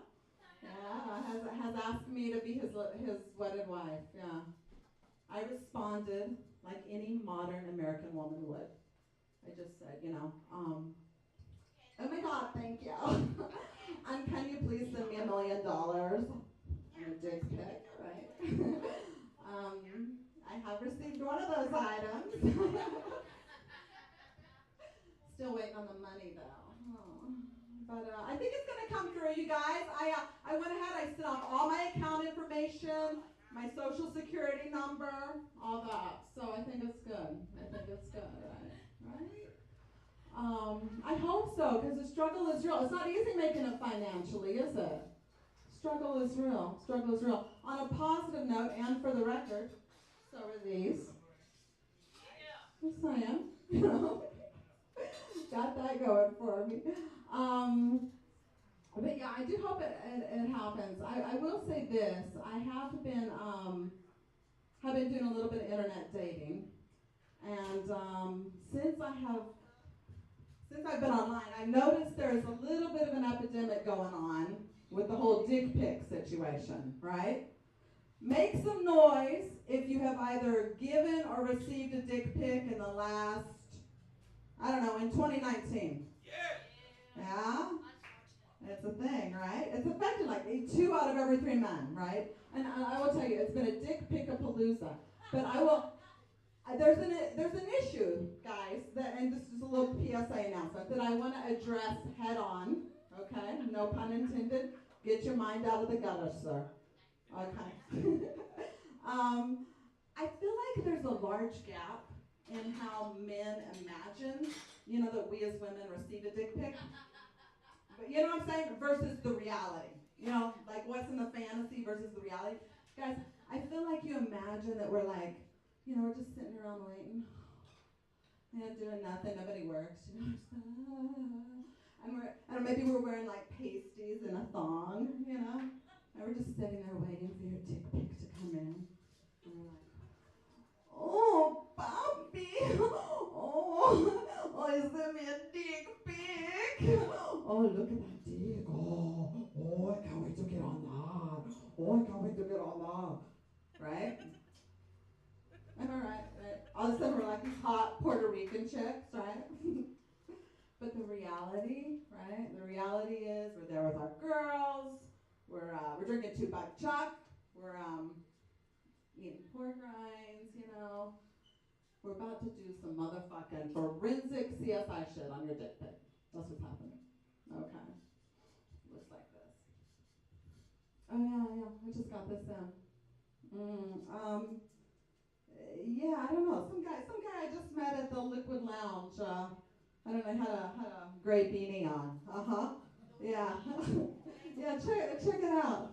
has asked me to be his wedded wife. Yeah, I responded like any modern American woman would. I just said, oh my God, thank you. And can you please send me $1 million? And a dick pic, right? I have received one of those items. Still waiting on the money though. Oh. But I think it's gonna come through, you guys. I went ahead, I sent off all my account information, my social security number, all that. So I think it's good. Right? I hope so, because the struggle is real. It's not easy making it financially, is it? Struggle is real. On a positive note, and for the record, so are these. Just saying, got that going for me. But yeah, I do hope it happens. I will say this: I have been doing a little bit of internet dating, and since I've been online, I noticed there is a little bit of an epidemic going on with the whole dick pic situation, right? Make some noise if you have either given or received a dick pic in the last, in 2019. Yeah? It's a thing, right? It's affected like 2 out of every 3 men, right? And I will tell you, it's been a dick pic-a-palooza. But there's an issue, guys, and this is a little PSA announcement that I want to address head on, okay? No pun intended. Get your mind out of the gutter, sir. Okay. I feel like there's a large gap in how men imagine, that we as women receive a dick pic. But you know what I'm saying? Versus the reality. Like what's in the fantasy versus the reality. Guys, I feel like you imagine that we're like, we're just sitting around waiting. Doing nothing, nobody works, and maybe we're wearing like pasties and a thong, and we're just sitting there waiting for your dick pic to come in. And we're like, oh, Bobby, is there me a dick pic? Oh, look at that dick. Oh, I can't wait to get on that. Right? Am I right? All of a sudden we're like these hot Puerto Rican chicks, right? But the reality, right? The reality is we're there with our girls. We're drinking 2-buck chuck. We're eating pork rinds, We're about to do some motherfucking forensic CSI shit on your dick pic. That's what's happening. Okay. Looks like this. Oh yeah. I just got this in. Yeah, I don't know. Some guy I just met at the Liquid Lounge. I don't know, had a gray beanie on. Yeah. Yeah, check it out.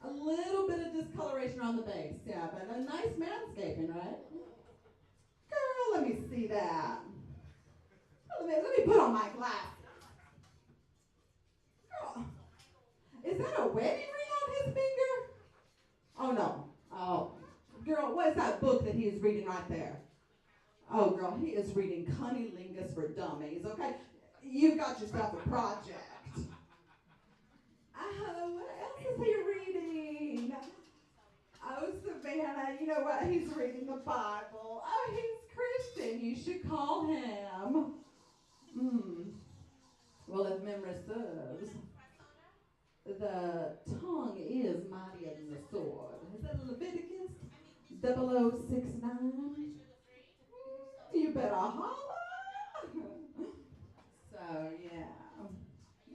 A little bit of discoloration on the base, yeah, but a nice manscaping, right? Girl, let me see that. Let me put on my glasses. Girl, is that a wedding ring on his finger? Oh no. Oh. Girl, what is that book that he is reading right there? Oh, girl, he is reading Cunnilingus for Dummies, okay? You've got yourself a project. What else is he reading? Oh, Savannah, you know what? He's reading the Bible. Oh, he's Christian. You should call him. Well, if memory serves, the tongue is mightier than the sword. Is that Leviticus 0069? You better holler. So, yeah.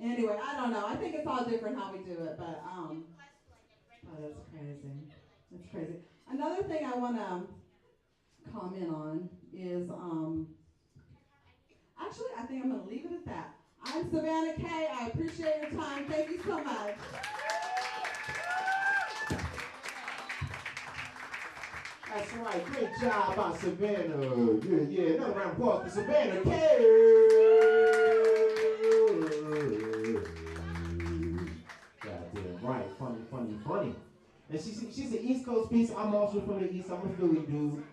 Anyway, I don't know. I think it's all different how we do it, but, oh, that's crazy. That's crazy. Another thing I want to comment on is, actually, I think I'm going to leave it at that. I'm Savannah K. I appreciate your time. Thank you so much. That's right. Great job by Savannah. Yeah. Another round of applause for Savannah K. Goddamn right. Funny. And she's an East Coast piece. I'm also from the East. I'm a Philly dude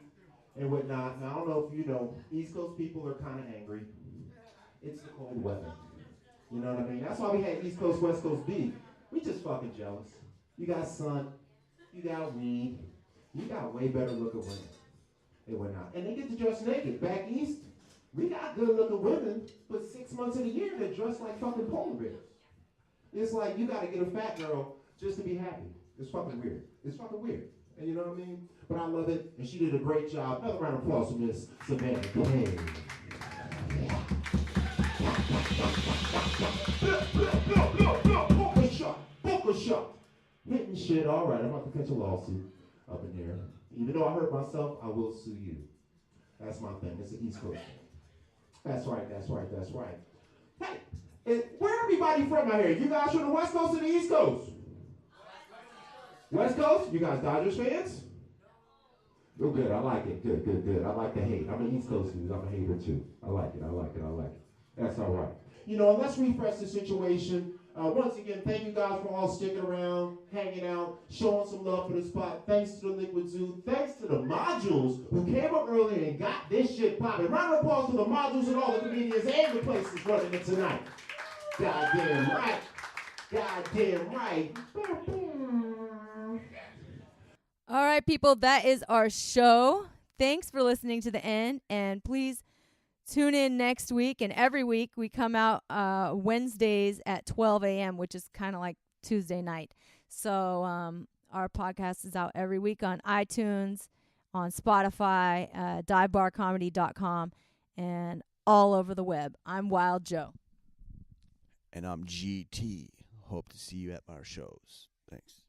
and whatnot. Now, I don't know if you know, East Coast people are kind of angry. It's the cold weather. You know what I mean? That's why we had East Coast, West Coast beef. We just fucking jealous. You got sun. You got weed. You got way better looking women. They went out. And they get to dress naked. Back east, we got good looking women, but 6 months of the year they dress like fucking polar bears. It's like you gotta get a fat girl just to be happy. It's fucking weird. And you know what I mean? But I love it, and she did a great job. Another round of applause for Miss Savannah K. Poker shot. Hitting shit, all right, I'm about to catch a lawsuit up in there. Even though I hurt myself, I will sue you. That's my thing. It's an East Coast thing. That's right. Hey, where everybody from out here? You guys from the West Coast or the East Coast? West Coast? You guys Dodgers fans? Oh, good. I like it. Good. I like the hate. I'm an East Coast dude. I'm a hater too. I like it. That's all right. You know, let's refresh the situation. Once again, thank you guys for all sticking around, hanging out, showing some love for the spot. Thanks to the Liquid Zoo. Thanks to the modules who came up early and got this shit popping. Round of applause to the modules and all the comedians and the places running it tonight. Goddamn right. All right, people, that is our show. Thanks for listening to the end, and please tune in next week. And every week we come out Wednesdays at 12 a.m., which is kind of like Tuesday night. So our podcast is out every week on iTunes, on Spotify, divebarcomedy.com, and all over the web. I'm Wild Joe. And I'm GT. Hope to see you at our shows. Thanks.